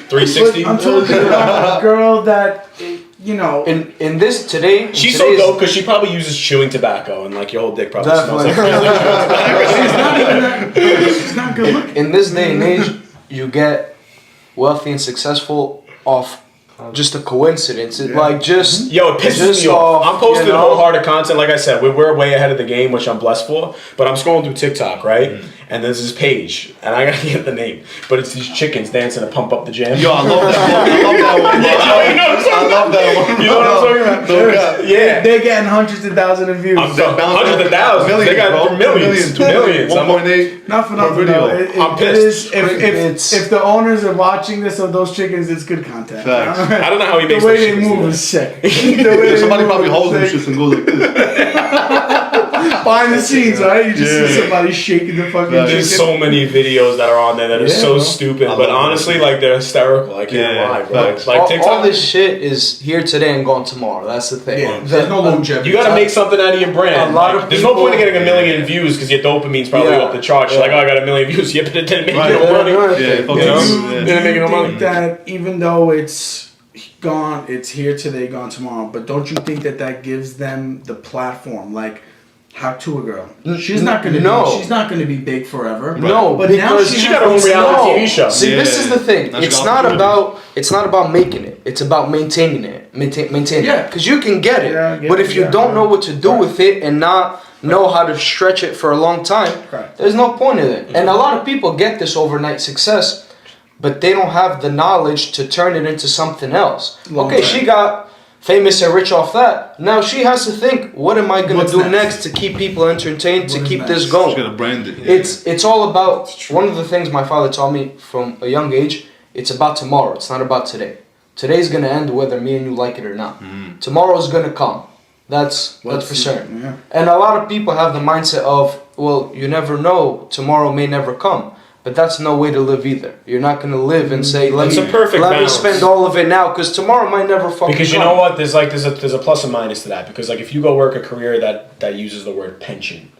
S3: 360.
S1: I'm talking about a girl that. You know,
S4: in this today,
S3: she's so dope because she probably uses chewing tobacco, and like your whole dick probably smells like
S1: she's not good looking.
S4: In this day and age, you get wealthy and successful off just a coincidence. It like just
S3: it pisses me off. I'm posting wholehearted content. Like I said, we're way ahead of the game, which I'm blessed for. But I'm scrolling through TikTok, right? And there's this page, and I gotta get the name, but it's these chickens dancing to pump up the jam.
S2: Yo, I love that one. I love that one.
S3: You know what I'm talking about? Yeah.
S1: They're getting hundreds of thousands of views.
S3: Hundreds of thousands. They got millions.
S2: 1.8.
S1: Not for nothing.
S3: I'm pissed.
S1: If the owners are watching this of those chickens, it's good content.
S2: Facts.
S3: I don't know how he makes
S1: the way they move is sick.
S2: Somebody probably holds them shits and goes like this.
S1: Behind the scenes, right? You just see somebody shaking the fucking chicken.
S3: There's so many videos that are on there that are so stupid, but honestly, like they're hysterical. I can't lie, bro. Like TikTok,
S4: all this shit is here today and gone tomorrow. That's the thing.
S1: Yeah, there's no longevity.
S3: You gotta make something out of your brand.
S4: A lot of
S3: there's no point in getting a million views because your dopamine's probably off the charts. You're like, oh, I got a million views. Yeah, but it didn't make no money.
S1: Didn't make no money. That even though it's gone, it's here today, gone tomorrow. But don't you think that gives them the platform, like? How to a girl? She's not gonna be big forever.
S4: No,
S1: but
S4: now
S1: she
S3: got her own reality TV show.
S4: See, this is the thing. It's not about making it. It's about maintaining it. Maintaining it. Because you can get it, but if you don't know what to do with it and not know how to stretch it for a long time, there's no point in it. And a lot of people get this overnight success, but they don't have the knowledge to turn it into something else. She got famous and rich off that. Now she has to think, what am I gonna do next to keep people entertained, to keep this going?
S2: She's gotta brand it.
S4: It's all about, one of the things my father taught me from a young age, it's about tomorrow, it's not about today. Today's gonna end whether me and you like it or not. Tomorrow's gonna come. That's for certain.
S1: Yeah.
S4: And a lot of people have the mindset of, well, you never know, tomorrow may never come. But that's no way to live either. You're not going to live and say, let me spend all of it now, because tomorrow might never fucking come.
S3: Because you know what? There's a plus and minus to that. Because like if you go work a career that uses the word pension,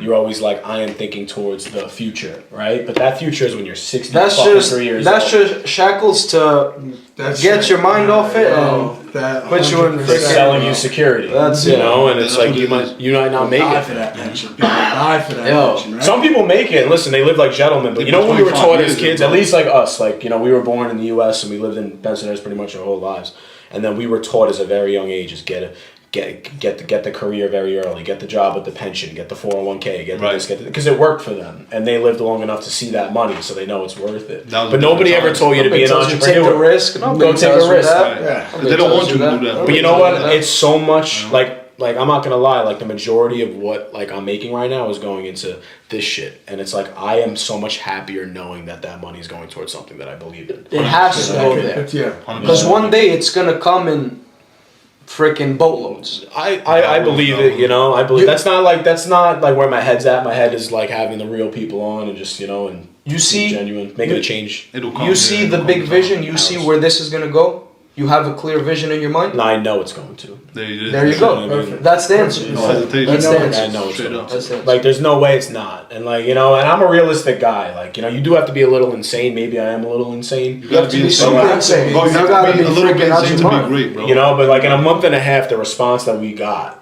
S3: you're always like, I am thinking towards the future, right? But that future is when you're 60 years old.
S4: That's just shackles to get your mind off it and put you in
S3: for selling you security.
S4: That's
S3: and it's like you might not make it
S1: for that pension. People die for that pension, right?
S3: Some people make it. And listen, they live like gentlemen. But you know when we were taught as kids, at least like us, like we were born in the U.S. and we lived in Pennsylvania pretty much our whole lives, and then we were taught as a very young age is get the career very early, get the job with the pension, get the 401k, because it worked for them, and they lived long enough to see that money, so they know it's worth it. But nobody ever told you to be an entrepreneur.
S4: Take the risk.
S3: Go take a risk.
S2: They don't want you to do that.
S3: But you know what? It's so much like I'm not gonna lie. Like the majority of what like I'm making right now is going into this shit, and it's like I am so much happier knowing that money is going towards something that I believe in.
S4: It has to go there. Because one day it's gonna come and freaking boatloads.
S3: I believe it, you know. I believe that's not like where my head's at. My head is like having the real people on and just, you know, and
S4: You see,
S3: genuine, making a change.
S2: It'll come.
S4: You see the big vision. You see where this is gonna go. You have a clear vision in your mind.
S3: No, I know it's going to.
S4: There you go.
S3: Perfect.
S4: That's the answer.
S2: No hesitation.
S4: That's the answer.
S3: I know it's going to.
S4: That's the answer.
S3: Like, there's no way it's not. And like, you know, and I'm a realistic guy. Like, you know, you do have to be a little insane. Maybe I am a little insane.
S4: You have to be super insane.
S2: Bro, you
S4: You gotta
S2: have to be
S4: be
S2: a little bit
S4: freaking out
S2: insane
S4: your
S2: to be
S4: mind.
S2: great, bro.
S3: You know, but like in a month and a half, the response that we got,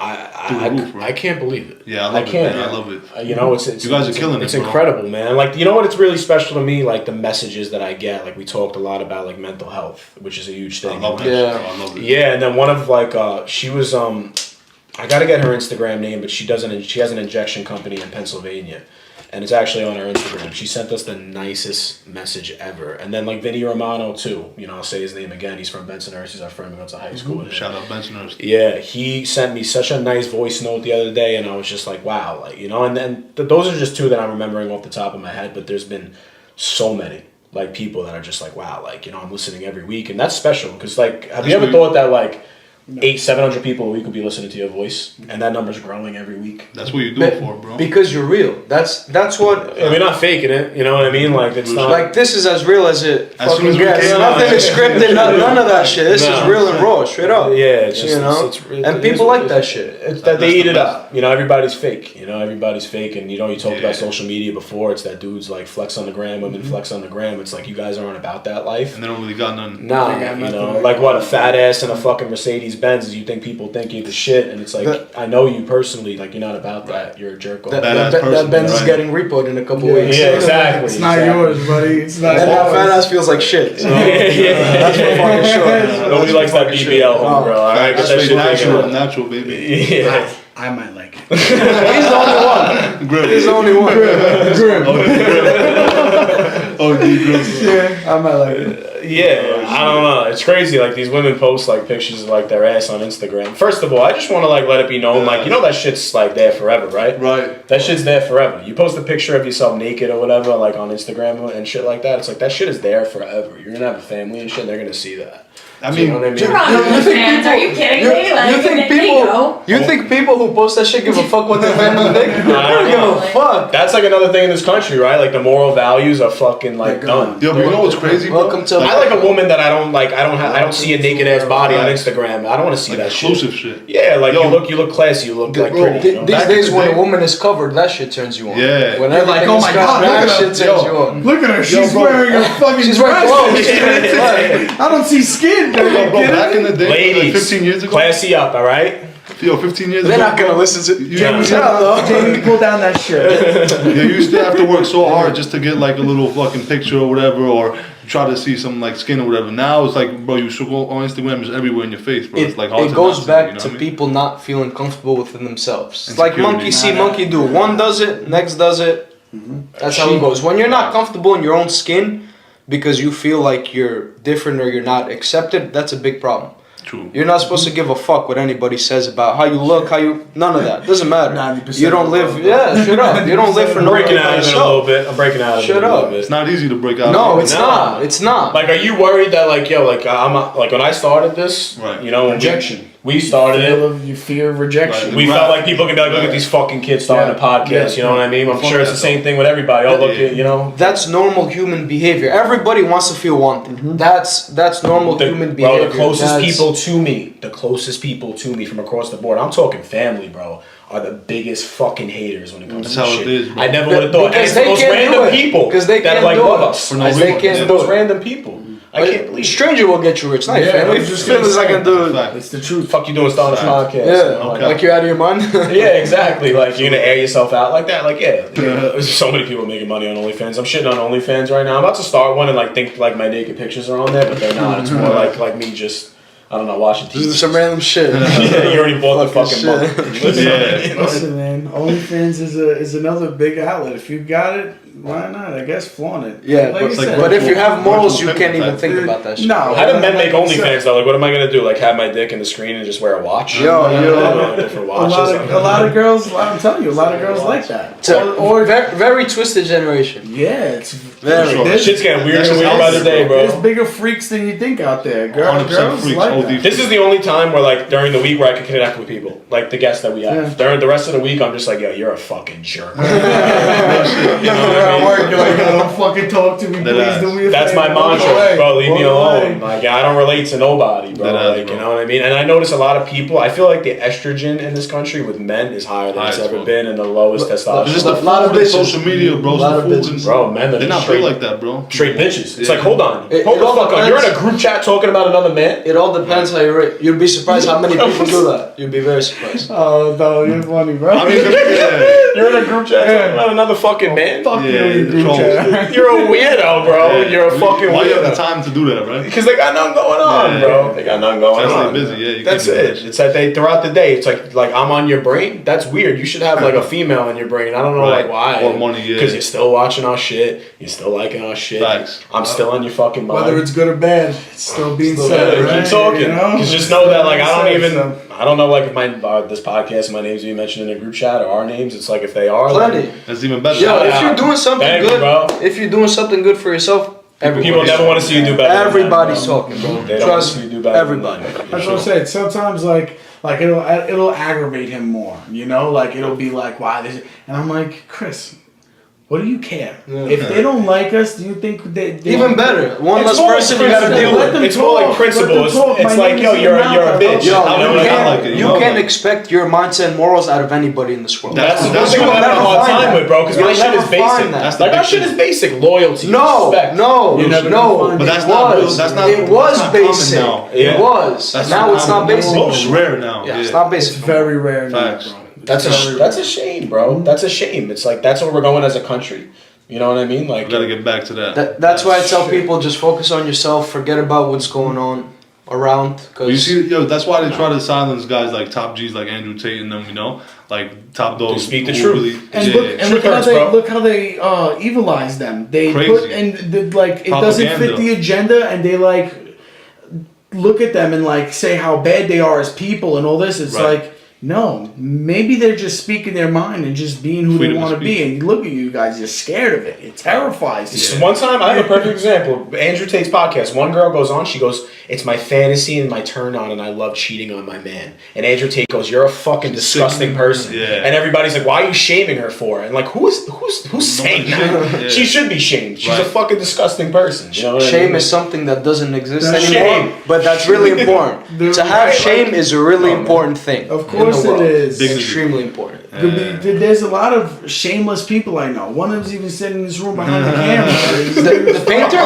S3: I can't believe it.
S2: Yeah, I love it,
S3: can't.
S2: man. I love it.
S3: You know, it's
S2: You guys are killing it,
S3: It's
S2: bro.
S3: incredible, man. Like, you know what? It's really special to me. Like the messages that I get. Like we talked a lot about like mental health, which is a huge thing.
S2: I love that.
S4: Yeah.
S2: I love it.
S3: Yeah, and then one of like she was I gotta get her Instagram name, but she has an injection company in Pennsylvania, and it's actually on her Instagram. She sent us the nicest message ever, and then like Vinny Romano too. You know, I'll say his name again. He's from Bensonhurst. He's our friend. We went to high school with him.
S2: Shout out Bensonhurst.
S3: Yeah, he sent me such a nice voice note the other day, and I was just like, wow, like, you know, and then those are just two that I'm remembering off the top of my head, but there's been so many, like, people that are just like, wow, like, you know, I'm listening every week, and that's special, because, like, have you ever thought that, like, 700 people a week would be listening to your voice, and that number's growing every week?
S2: That's what you do it for, bro.
S4: Because you're real. That's what.
S3: We're not faking it, you know what I mean? Like, it's not...
S4: Like, this is as real as it
S2: As soon
S4: fucking
S2: as we
S4: gets.
S2: came
S4: Nothing
S2: out,
S4: is scripted, none of that shit. This is real and raw, straight up.
S3: Yeah, it's just,
S4: you know? And people like that shit.
S3: It's that they eat it up. You know, everybody's fake. You know, everybody's fake. And, you know, you talked about social media before. It's that dudes, like, flex on the gram, women flex on the gram. It's like, you guys aren't about that life.
S2: And they don't really got none.
S3: Nah, you know, like what, a fat ass and a fucking Mercedes Benz is you think people think you're the shit, and it's like, I know you personally, like, you're not about that. You're a jerk off.
S4: That Benz is getting repoed in a couple weeks.
S3: Yeah, exactly.
S1: It's not yours, buddy. It's not
S4: And that
S1: yours.
S4: fat ass feels like shit. So,
S3: That's
S4: for fucking sure.
S3: Nobody likes that BBL home, bro. All right,
S2: That's
S3: get that shit
S2: natural, baby.
S3: Yeah.
S1: I might like it.
S4: He's the only one.
S2: Grill.
S4: He's the only one.
S2: Oh,
S1: Yeah, I might like it.
S3: Yeah, I don't know. It's crazy. Like, these women post like pictures of like their ass on Instagram. First of all, I just want to like let it be known, like, you know, that shit's like there forever, right?
S2: Right.
S3: That shit's there forever. You post a picture of yourself naked or whatever, like on Instagram and shit like that. It's like that shit is there forever. You're gonna have a family and shit, and they're gonna see that.
S2: I
S3: So, you
S2: mean,
S3: know what I mean?
S5: You're on OnlyFans. Are you kidding me? Like,
S4: You think people who post that shit give a fuck what their family think? They don't give a fuck.
S3: That's like another thing in this country, right? Like the moral values are fucking like done.
S2: yo, but you know what's crazy, bro?
S4: Welcome to.
S3: I like a woman that I don't see a naked ass body on Instagram. I don't want to see
S2: Like
S3: that
S2: exclusive
S3: shit.
S2: shit.
S3: Yeah, like
S2: Yo.
S3: you look classy, you look like
S2: Bro,
S3: pretty. You know?
S4: These
S2: Back
S4: days,
S2: in the
S4: when
S2: day-
S4: a woman is covered, that shit turns you on.
S2: Yeah.
S4: When
S1: You're like,
S4: everything
S1: oh
S4: is
S1: my
S4: scratched
S1: God,
S4: back,
S1: look at
S4: shit
S1: her.
S4: turns
S1: Yo.
S4: you on.
S1: Look at her. She's
S4: bro.
S1: wearing a fucking
S4: She's
S1: dress.
S4: wearing clothes.
S1: I don't see skin. Are you
S2: Yo, bro,
S1: kidding
S2: back in
S1: me?
S2: the day,
S3: Ladies,
S2: like 15 years ago.
S3: classy up, all right?
S2: Yo, 15 years
S4: They're
S2: ago.
S4: not gonna listen to you.
S1: Jamie, pull down that shirt.
S2: Yeah, you used to have to work so hard just to get like a little fucking picture or whatever, or try to see some like skin or whatever. Now it's like, bro, you scroll on Instagram, it's everywhere in your face, bro. It's like hard
S4: It
S2: to
S4: goes
S2: not see,
S4: back
S2: you know
S4: to
S2: what I mean?
S4: people not feeling comfortable within themselves. It's like
S2: Insecurity.
S4: monkey see, monkey do. One does it, next does it. That's how it goes. When you're not comfortable in your own skin because you feel like you're different or you're not accepted, that's a big problem.
S2: True.
S4: You're not supposed to give a fuck what anybody says about how you look, none of that. Doesn't matter.
S1: 90%
S4: You don't live, shut up. You don't live for
S3: I'm
S4: nobody
S3: breaking
S4: but
S3: out of it a little
S4: yourself.
S3: bit. I'm breaking out of it
S4: Shut
S3: a little
S4: up.
S3: bit.
S2: It's not easy to break out.
S4: No, it's
S3: No.
S4: not. It's not.
S3: Like, are you worried that like, yo, like like when I started this,
S2: Right.
S3: you know, when
S1: Rejection.
S3: we started it.
S1: You fear of rejection.
S2: Right.
S3: We felt like people could be like, look at these fucking kids starting a podcast. You know what I mean? I'm sure it's the same thing with everybody. Oh, look at, you know.
S4: That's normal human behavior. Everybody wants to feel wanted. That's normal human behavior.
S3: Bro, the closest
S4: That's-
S3: people to me from across the board, I'm talking family, bro, are the biggest fucking haters when it comes
S2: That's
S3: to
S2: how
S3: this
S2: it
S3: shit.
S2: is, bro.
S3: I never would have thought. And
S4: Because
S3: it's
S4: they
S3: those
S4: can't do
S3: random
S4: it.
S3: people
S4: Because they
S3: that
S4: can't
S3: like
S4: do
S3: love
S4: it.
S3: us.
S2: For no
S4: Because
S2: reason.
S4: they can't
S3: It's
S4: do
S3: those
S4: it.
S3: random people. I can't believe it.
S4: Stranger will get you rich, not your
S1: Yeah,
S4: family.
S1: I'm just
S4: Feelings I can do.
S2: Fact.
S1: It's the truth.
S3: Fuck you doing starting a podcast?
S4: Yeah,
S3: You know,
S2: Okay.
S4: like you're out of your mind.
S3: Yeah, exactly. Like, you're gonna air yourself out like that. Like, yeah. There's so many people making money on OnlyFans. I'm shitting on OnlyFans right now. I'm about to start one and like think like my naked pictures are on there, but they're not. It's more like me just, I don't know, watching TV.
S4: Some random shit.
S3: Yeah, you already bought the
S4: Fucking
S3: fucking
S4: shit.
S3: month.
S2: Yeah.
S1: Listen, man. OnlyFans is another big outlet. If you got it, why not? I guess flaunt it.
S4: Yeah,
S1: Like you said.
S4: but if you have morals, you
S2: Virtual
S4: can't even
S2: pimp
S4: think
S1: type.
S4: about that shit.
S1: No.
S3: How do men make
S1: Like you said.
S3: OnlyFans though? Like, what am I gonna do? Like, have my dick in the screen and just wear a watch?
S4: Yo.
S3: Different
S1: a
S3: watches.
S1: lot of girls. I'm telling you, a lot of girls like that.
S4: It's a very twisted generation.
S1: Yeah, it's
S4: Very.
S2: sure.
S3: Shit's getting weirder
S2: That's
S3: and
S2: just
S3: weirder by the day, bro.
S1: There's bigger freaks than you think out there.
S2: 100%
S1: Girls
S2: freaks,
S1: like
S2: OD
S1: that.
S3: This is the only time where, like, during the week where I can connect with people, like the guests that we have.
S1: Yeah.
S3: During the rest of the week, I'm just like, yo, you're a fucking jerk.
S1: You know what I mean? You're like, don't fucking talk to me,
S2: That
S1: please
S2: ass.
S1: do me a
S3: That's
S1: favor.
S3: my
S1: Walk
S3: mantra,
S1: away.
S3: bro. Leave me
S1: Walk
S3: alone.
S1: away.
S3: Like, I don't relate to nobody, bro.
S2: That ass,
S3: Like,
S2: bro.
S3: you know what I mean? And I notice a lot of people. I feel like the estrogen in this country with men is higher than it's
S2: Highest,
S3: ever
S2: bro.
S3: been, and the lowest testosterone.
S2: Just a
S4: lot of
S2: lot of
S4: bitches.
S2: social media, bro.
S4: A lot
S2: Some
S4: of
S2: fools
S4: bitches.
S2: and-
S3: Bro, men,
S2: They're not
S3: straight,
S2: built like that, bro.
S3: straight bitches. It's
S2: Yeah.
S3: like, hold on,
S4: It
S3: hold the
S4: all
S3: fuck on. You're in a
S4: depends.
S3: group chat talking about another man.
S4: It all depends how you're. You'd be surprised how many people do that. You'd be very surprised.
S1: Oh, no, you're funny, bro.
S2: I mean, yeah.
S3: You're in a group chat talking about another fucking man.
S1: Fuck you,
S2: Yeah,
S1: you
S2: the
S1: group
S2: trolls.
S1: chat.
S3: You're a weirdo, bro.
S2: Yeah.
S3: You're a fucking
S2: Why you have the
S3: weirdo.
S2: time to do that, right?
S3: Because they got nothing going on,
S2: Yeah,
S3: bro.
S2: yeah.
S3: They got nothing going
S2: That's
S3: on.
S2: like busy, yeah, you
S3: That's
S2: can't do
S3: it.
S2: that shit.
S3: It's like they throughout the day. It's like I'm on your brain. That's weird. You should have like a female in your brain. I don't know
S2: Right.
S3: like why.
S2: Or money, yeah.
S3: Because you're still watching our shit. You're still liking our shit.
S2: Facts.
S3: I'm still on your fucking mind.
S1: Whether it's good or bad, it's still being said,
S3: Yeah,
S1: right?
S3: keep talking.
S1: You know?
S3: Because just know that, like, I don't
S1: Said,
S3: even,
S1: so.
S3: I don't know, like, if my this podcast, my names being mentioned in a group chat or our names. It's like if they are,
S4: Plenty.
S3: like,
S2: That's even better.
S4: Yo,
S3: Shout
S4: if
S3: out.
S4: you're doing something
S3: Thank you,
S4: good,
S3: bro.
S4: if you're doing something good for yourself,
S3: people
S4: everybody's
S3: never want to see you do better. than that,
S4: Everybody's
S3: bro.
S4: talking, bro.
S3: They don't want to
S4: Trust
S3: see you
S4: me,
S3: do better.
S4: everybody.
S3: Than that.
S1: That's what I'm saying. Sometimes, like it'll aggravate him more. You know, like it'll be like, why this? And I'm like, Chris, what do you care? If they don't like us, do you think they
S4: Even better. One
S3: It's
S4: less
S3: more
S4: person you gotta
S3: principle.
S4: deal
S1: Let
S4: with.
S1: them
S3: It's more like
S1: talk,
S3: principle.
S1: let them talk.
S3: It's
S1: My
S3: like,
S1: name
S3: yo,
S1: is
S3: you're a
S1: Samantha.
S3: bitch.
S4: Yo,
S2: I
S4: you
S2: don't like
S4: can't,
S2: it, you
S4: you
S2: know,
S4: can't
S2: like-
S4: expect your mindset and morals out of anybody in this world.
S3: That's the
S2: That's
S3: thing I'm
S2: what
S3: having a
S2: never
S3: hard
S4: find
S3: time
S4: that.
S3: with, bro. Because
S4: You'll
S3: my shit
S4: never
S3: is basic.
S4: find that.
S2: That's the
S3: Like, our
S2: big
S3: shit
S2: thing.
S3: is basic. Loyalty.
S4: No,
S3: respect.
S4: no,
S1: You're never gonna
S4: no.
S1: find
S2: But
S1: it.
S2: that's not real. That's not.
S4: It was
S2: that's not common
S4: basic.
S2: now.
S3: Yeah.
S4: It was.
S2: That's
S4: Now it's not basic.
S2: It's rare now.
S4: Yeah, it's not
S1: It's
S4: basic.
S1: very rare now,
S2: Facts.
S1: bro.
S3: That's
S1: It's very
S3: that's
S1: rare.
S3: a shame, bro. That's a shame. It's like that's where we're going as a country. You know what I mean? Like,
S2: We gotta get back to that.
S4: That's why I tell
S3: shit.
S4: people just focus on yourself. Forget about what's going on around.
S2: You
S4: Cause
S2: see, yo, that's why they try to silence guys like top G's like Andrew Tate and them. You know, like top dogs.
S3: To speak the
S2: who
S3: truth.
S2: Really,
S1: And
S2: yeah,
S1: look,
S2: yeah.
S1: and look
S3: Truth
S1: how
S3: hurts,
S1: they
S3: bro.
S1: evilize them. They
S2: Crazy.
S1: put and like it doesn't fit
S2: Propaganda.
S1: the agenda, and they like look at them and like say how bad they are as people and all this. It's
S2: Right.
S1: like no, maybe they're just speaking their mind and just being who
S2: Freedom
S1: they
S2: of
S1: want to be.
S2: speech.
S1: And look at you guys, you're scared of it. It terrifies you.
S3: One time, I have a perfect example. Andrew Tate's podcast. One girl goes on. She goes, "It's my fantasy and my turn on, and I love cheating on my man." And Andrew Tate goes, "You're a fucking disgusting person."
S2: Yeah.
S3: And everybody's like, "Why are you shaming her for it?" And like, who's saying that?
S2: Yeah.
S3: She should be shamed. She's a
S2: Right.
S3: fucking disgusting person. You know what I
S4: shame
S3: mean?
S4: is something that doesn't exist
S1: That's
S4: anymore.
S3: shame.
S4: But that's really important. To have
S3: Right,
S4: shame
S3: like-
S4: is a really important thing.
S1: Of
S4: in
S1: course
S4: the
S1: it
S4: world.
S1: is.
S2: Big-
S4: Extremely important.
S1: There's a lot of shameless people I know. One of them's even sitting in this room behind the camera.
S4: The painter?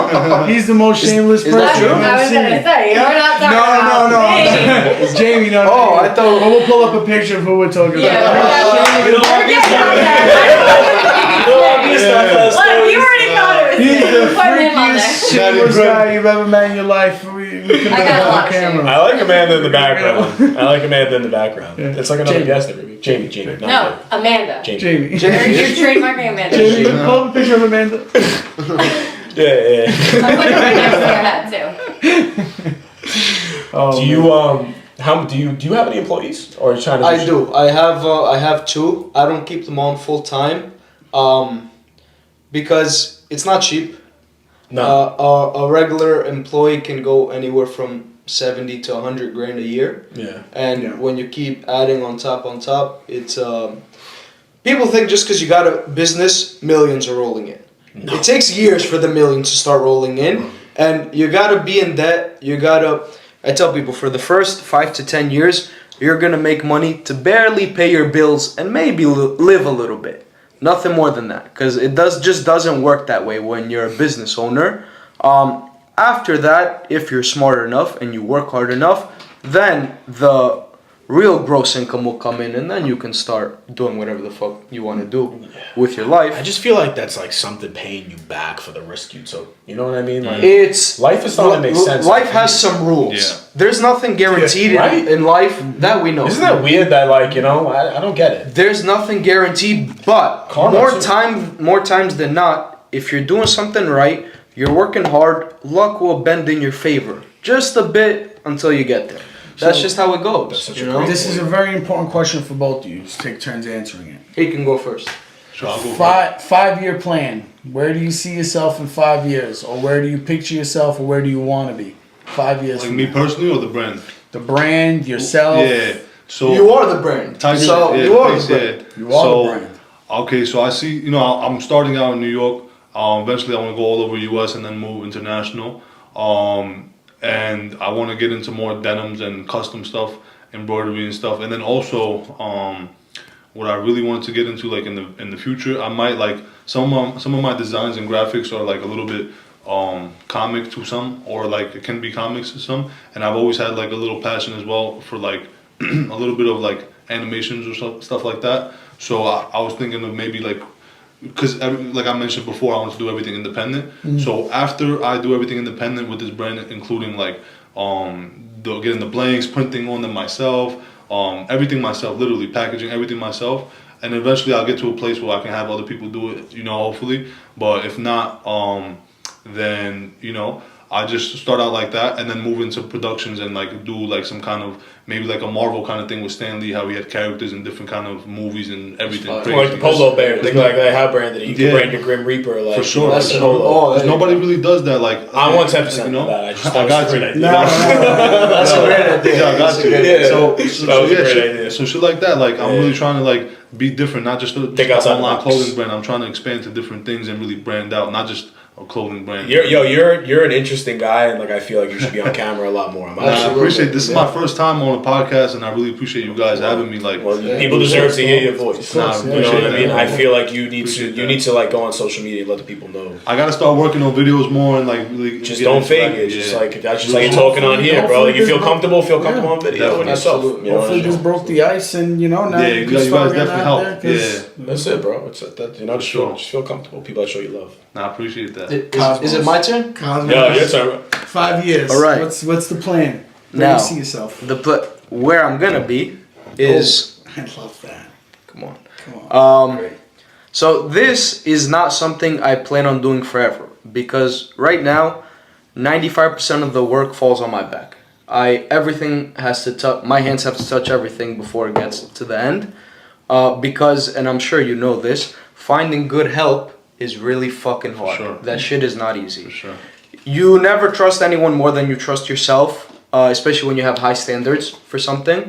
S1: He's the most shameless
S4: is
S1: person
S4: that true?
S1: I've
S5: I
S1: ever
S5: was
S1: seen.
S5: gonna say, you're not talking about
S1: No.
S5: me.
S1: It's Jamie, no.
S4: Oh, I thought-
S1: Well, we'll pull up a picture of who we're talking
S5: Yeah,
S1: about.
S5: we're getting on that. Look, you already thought it was
S1: He's
S5: me.
S1: the
S5: Put him on there.
S1: freakiest, shameless guy you've ever met in your life. We couldn't
S5: I
S1: have
S5: got a
S1: on
S5: lot of
S1: camera.
S3: I like Amanda in the background. I like Amanda in the background.
S1: Yeah.
S3: It's like another
S1: Jamie.
S3: guest every week. Jamie. Not
S5: No, Amanda.
S3: Jamie.
S1: Jamie.
S5: You're trademarking Amanda.
S1: Jamie, pull up a picture of Amanda.
S3: Yeah.
S5: I'm putting it right next to your head too.
S1: Oh,
S3: Do you do you have any employees or are you trying to?
S4: I do. I have two. I don't keep them on full time, because it's not cheap.
S3: No.
S4: A regular employee can go anywhere from 70 to 100 grand a year,
S3: Yeah.
S4: and
S1: Yeah.
S4: when you keep adding on top, it's people think just because you got a business, millions are rolling in.
S3: No.
S4: It takes years for the millions to start rolling in, and you gotta be in debt. I tell people for the first 5 to 10 years, you're gonna make money to barely pay your bills and maybe live a little bit. Nothing more than that, because it just doesn't work that way when you're a business owner. After that, if you're smart enough and you work hard enough, then the real gross income will come in, and then you can start doing whatever the fuck you want to do with your life.
S3: I just feel like that's like something paying you back for the risk you took. You know what I mean? Like,
S4: It's
S3: life is starting to make sense.
S4: Life has some rules.
S2: Yeah.
S4: There's nothing guaranteed
S3: Yeah, right?
S4: in life that we know.
S3: Isn't that weird that like, you know, I don't get it.
S4: There's nothing guaranteed, but
S3: Karma,
S4: more times than not, if you're doing something right, you're working hard, luck will bend in your favor. Just a bit until you get there. That's
S1: So-
S4: just how it goes.
S3: That's such
S4: You
S3: a
S4: know?
S3: great
S1: This is a very important question for both of you. Just take turns answering it.
S4: He can go first.
S2: Sure, I'll go.
S1: 5-year plan. Where do you see yourself in 5 years, or where do you picture yourself, or where do you want to be 5 years?
S2: Like
S1: from
S2: me
S1: now?
S2: personally or the brand?
S1: The brand, yourself.
S2: Yeah. So
S4: You are the brand.
S2: Tiger,
S4: So
S2: yeah,
S4: you are
S2: thanks,
S4: the brand.
S2: yeah.
S1: You are
S2: So,
S1: the brand.
S2: Okay, so I see. You know, I'm starting out in New York. Eventually, I want to go all over U.S. and then move international. And I want to get into more denims and custom stuff, embroidery and stuff. And then also, what I really want to get into, like in the future, I might like some of my designs and graphics are like a little bit comic to some, or like it can be comics to some. And I've always had like a little passion as well for like a little bit of like animations or stuff like that. So I was thinking of maybe like, because like I mentioned before, I want to do everything independent. So after I do everything independent with this brand, including like getting the blanks, printing on them myself, everything myself, literally packaging everything myself, and eventually I'll get to a place where I can have other people do it, you know, hopefully. But if not, then you know, I just start out like that and then move into productions and like do like some kind of maybe like a Marvel kind of thing with Stan Lee, how he had characters in different kind of movies and everything.
S3: Like the Polo Bear, they like how branded it. You can brand your Grim Reaper like
S2: for sure.
S3: That's
S2: For
S3: Polo.
S2: sure. 'Cause nobody really does that. Like
S3: I want 10%,
S2: you know.
S3: that. I just
S2: I
S3: thought
S2: got
S3: it was a
S2: you.
S3: great idea.
S4: That's a great idea.
S2: Yeah, I got
S4: That's a
S2: you.
S4: great
S3: idea.
S2: So
S3: That was a great idea.
S2: So shit like that. Like I'm really trying to like be different, not just
S3: Think
S2: an
S3: outside the
S2: online
S3: box.
S2: clothing brand. I'm trying to expand to different things and really brand out, not just a clothing brand.
S3: You're an interesting guy, and like I feel like you should be on camera a lot more.
S2: I appreciate this is my first time on a podcast, and I really appreciate you guys having me. Like,
S3: People deserve to hear your voice.
S2: Nah, I
S3: You know what I mean?
S2: that.
S3: I feel like you need
S2: Appreciate
S3: to
S2: that.
S3: like go on social media and let the people know.
S2: I gotta start working on videos more and like really
S3: Just
S2: get
S3: don't
S2: into
S3: fake
S2: that.
S3: it. Just
S2: Yeah.
S3: like you're talking on here, bro. Like you feel comfortable on video and yourself.
S4: Absolutely.
S3: You know what I
S1: Hopefully,
S3: mean?
S1: this broke the ice, and you know now
S2: Yeah,
S1: you
S2: you
S1: can
S2: guys
S1: start getting
S2: definitely
S1: out
S2: help.
S1: there, 'cause
S3: That's it, bro. It's that. You know,
S2: Sure.
S3: just feel comfortable. People that show you love.
S2: Nah, I appreciate that.
S4: Is it my turn?
S1: Cosmos.
S3: Yeah, your turn.
S1: 5 years.
S4: All right.
S1: What's the plan? Where do
S4: Now,
S1: you see yourself?
S4: Where I'm gonna be is
S1: I love that.
S4: come on.
S1: Come on.
S4: So this is not something I plan on doing forever, because right now 95% of the work falls on my back. Everything has to touch, my hands have to touch everything before it gets to the end. Because, and I'm sure you know this, finding good help is really fucking hard.
S2: Sure.
S4: That shit is not easy.
S2: For sure.
S4: You never trust anyone more than you trust yourself, especially when you have high standards for something.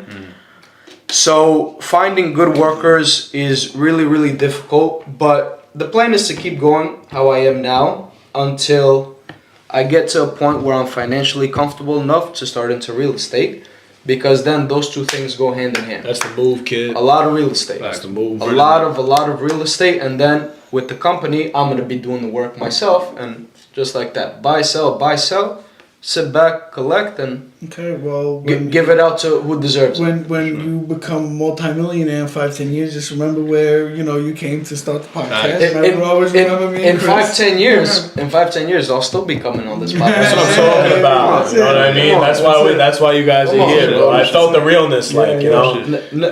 S4: So finding good workers is really, really difficult, but the plan is to keep going how I am now until I get to a point where I'm financially comfortable enough to start into real estate, because then those two things go hand in hand.
S3: That's the move, kid.
S4: A lot of real estate.
S3: That's the move.
S4: A lot of real estate, and then with the company, I'm gonna be doing the work myself, and just like that, buy, sell, sit back, collect, and
S1: Okay, well,
S4: give it out to who deserves it.
S1: when you become multimillionaire in 5-10 years, just remember where you came to start the podcast. Always remember me.
S4: In
S1: and Chris.
S4: 5-10 years, I'll still be coming on this podcast.
S3: That's what I'm talking about. You know what I mean? That's why you guys are here, bro. I felt the realness, like you know.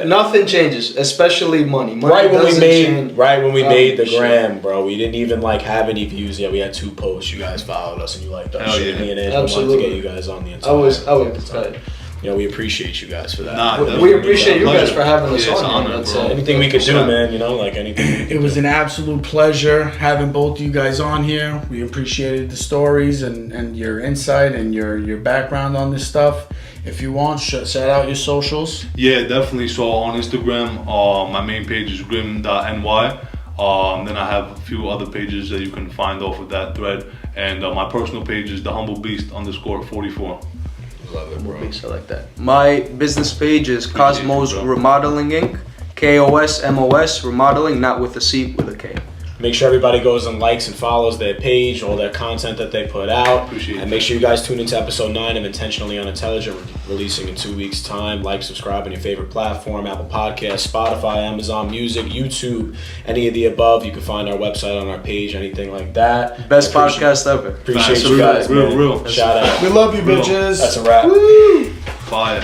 S4: Nothing changes, especially money.
S3: Right when we
S4: doesn't
S3: made,
S4: change.
S3: the
S4: Shit.
S3: gram, bro. We didn't even like have any views yet. We had 2 posts. You guys followed us and you liked us.
S2: Hell yeah.
S3: Me and Angela wanted to
S4: Absolutely.
S3: get you guys on the
S4: I
S3: entire.
S4: was excited.
S3: You know, we appreciate you guys for that.
S2: Nah,
S4: We appreciate you guys
S2: pleasure.
S4: for having us
S2: Yeah, it's an
S4: on.
S2: honor,
S4: That's
S2: bro.
S3: Anything we could do, man. You know, like anything.
S1: It was an absolute pleasure having both you guys on here. We appreciated the stories and your insight and your background on this stuff. If you want, shout out your socials.
S2: Yeah, definitely. So on Instagram, my main page is grim.ny. Then I have a few other pages that you can find off of that thread. And my personal page is thehumblebeast_44.
S3: Love it, bro.
S4: I like that. My business page is Kosmos Remodeling Inc. KOSMOS Remodeling, not with a C, with a K.
S3: Make sure everybody goes and likes and follows their page, all their content that they put out.
S2: Appreciate
S3: And
S2: it.
S3: make sure you guys tune into episode 9 of Intentionally Unintelligent, releasing in 2 weeks' time. Like, subscribe on your favorite platform, Apple Podcasts, Spotify, Amazon Music, YouTube, any of the above. You can find our website on our page, anything like that.
S4: Best podcast ever.
S3: Appreciate
S2: Facts.
S3: you guys,
S2: Real,
S3: man.
S2: real.
S3: Shout out.
S1: We love you,
S2: Real.
S1: bitches.
S3: That's a wrap.
S2: Fire.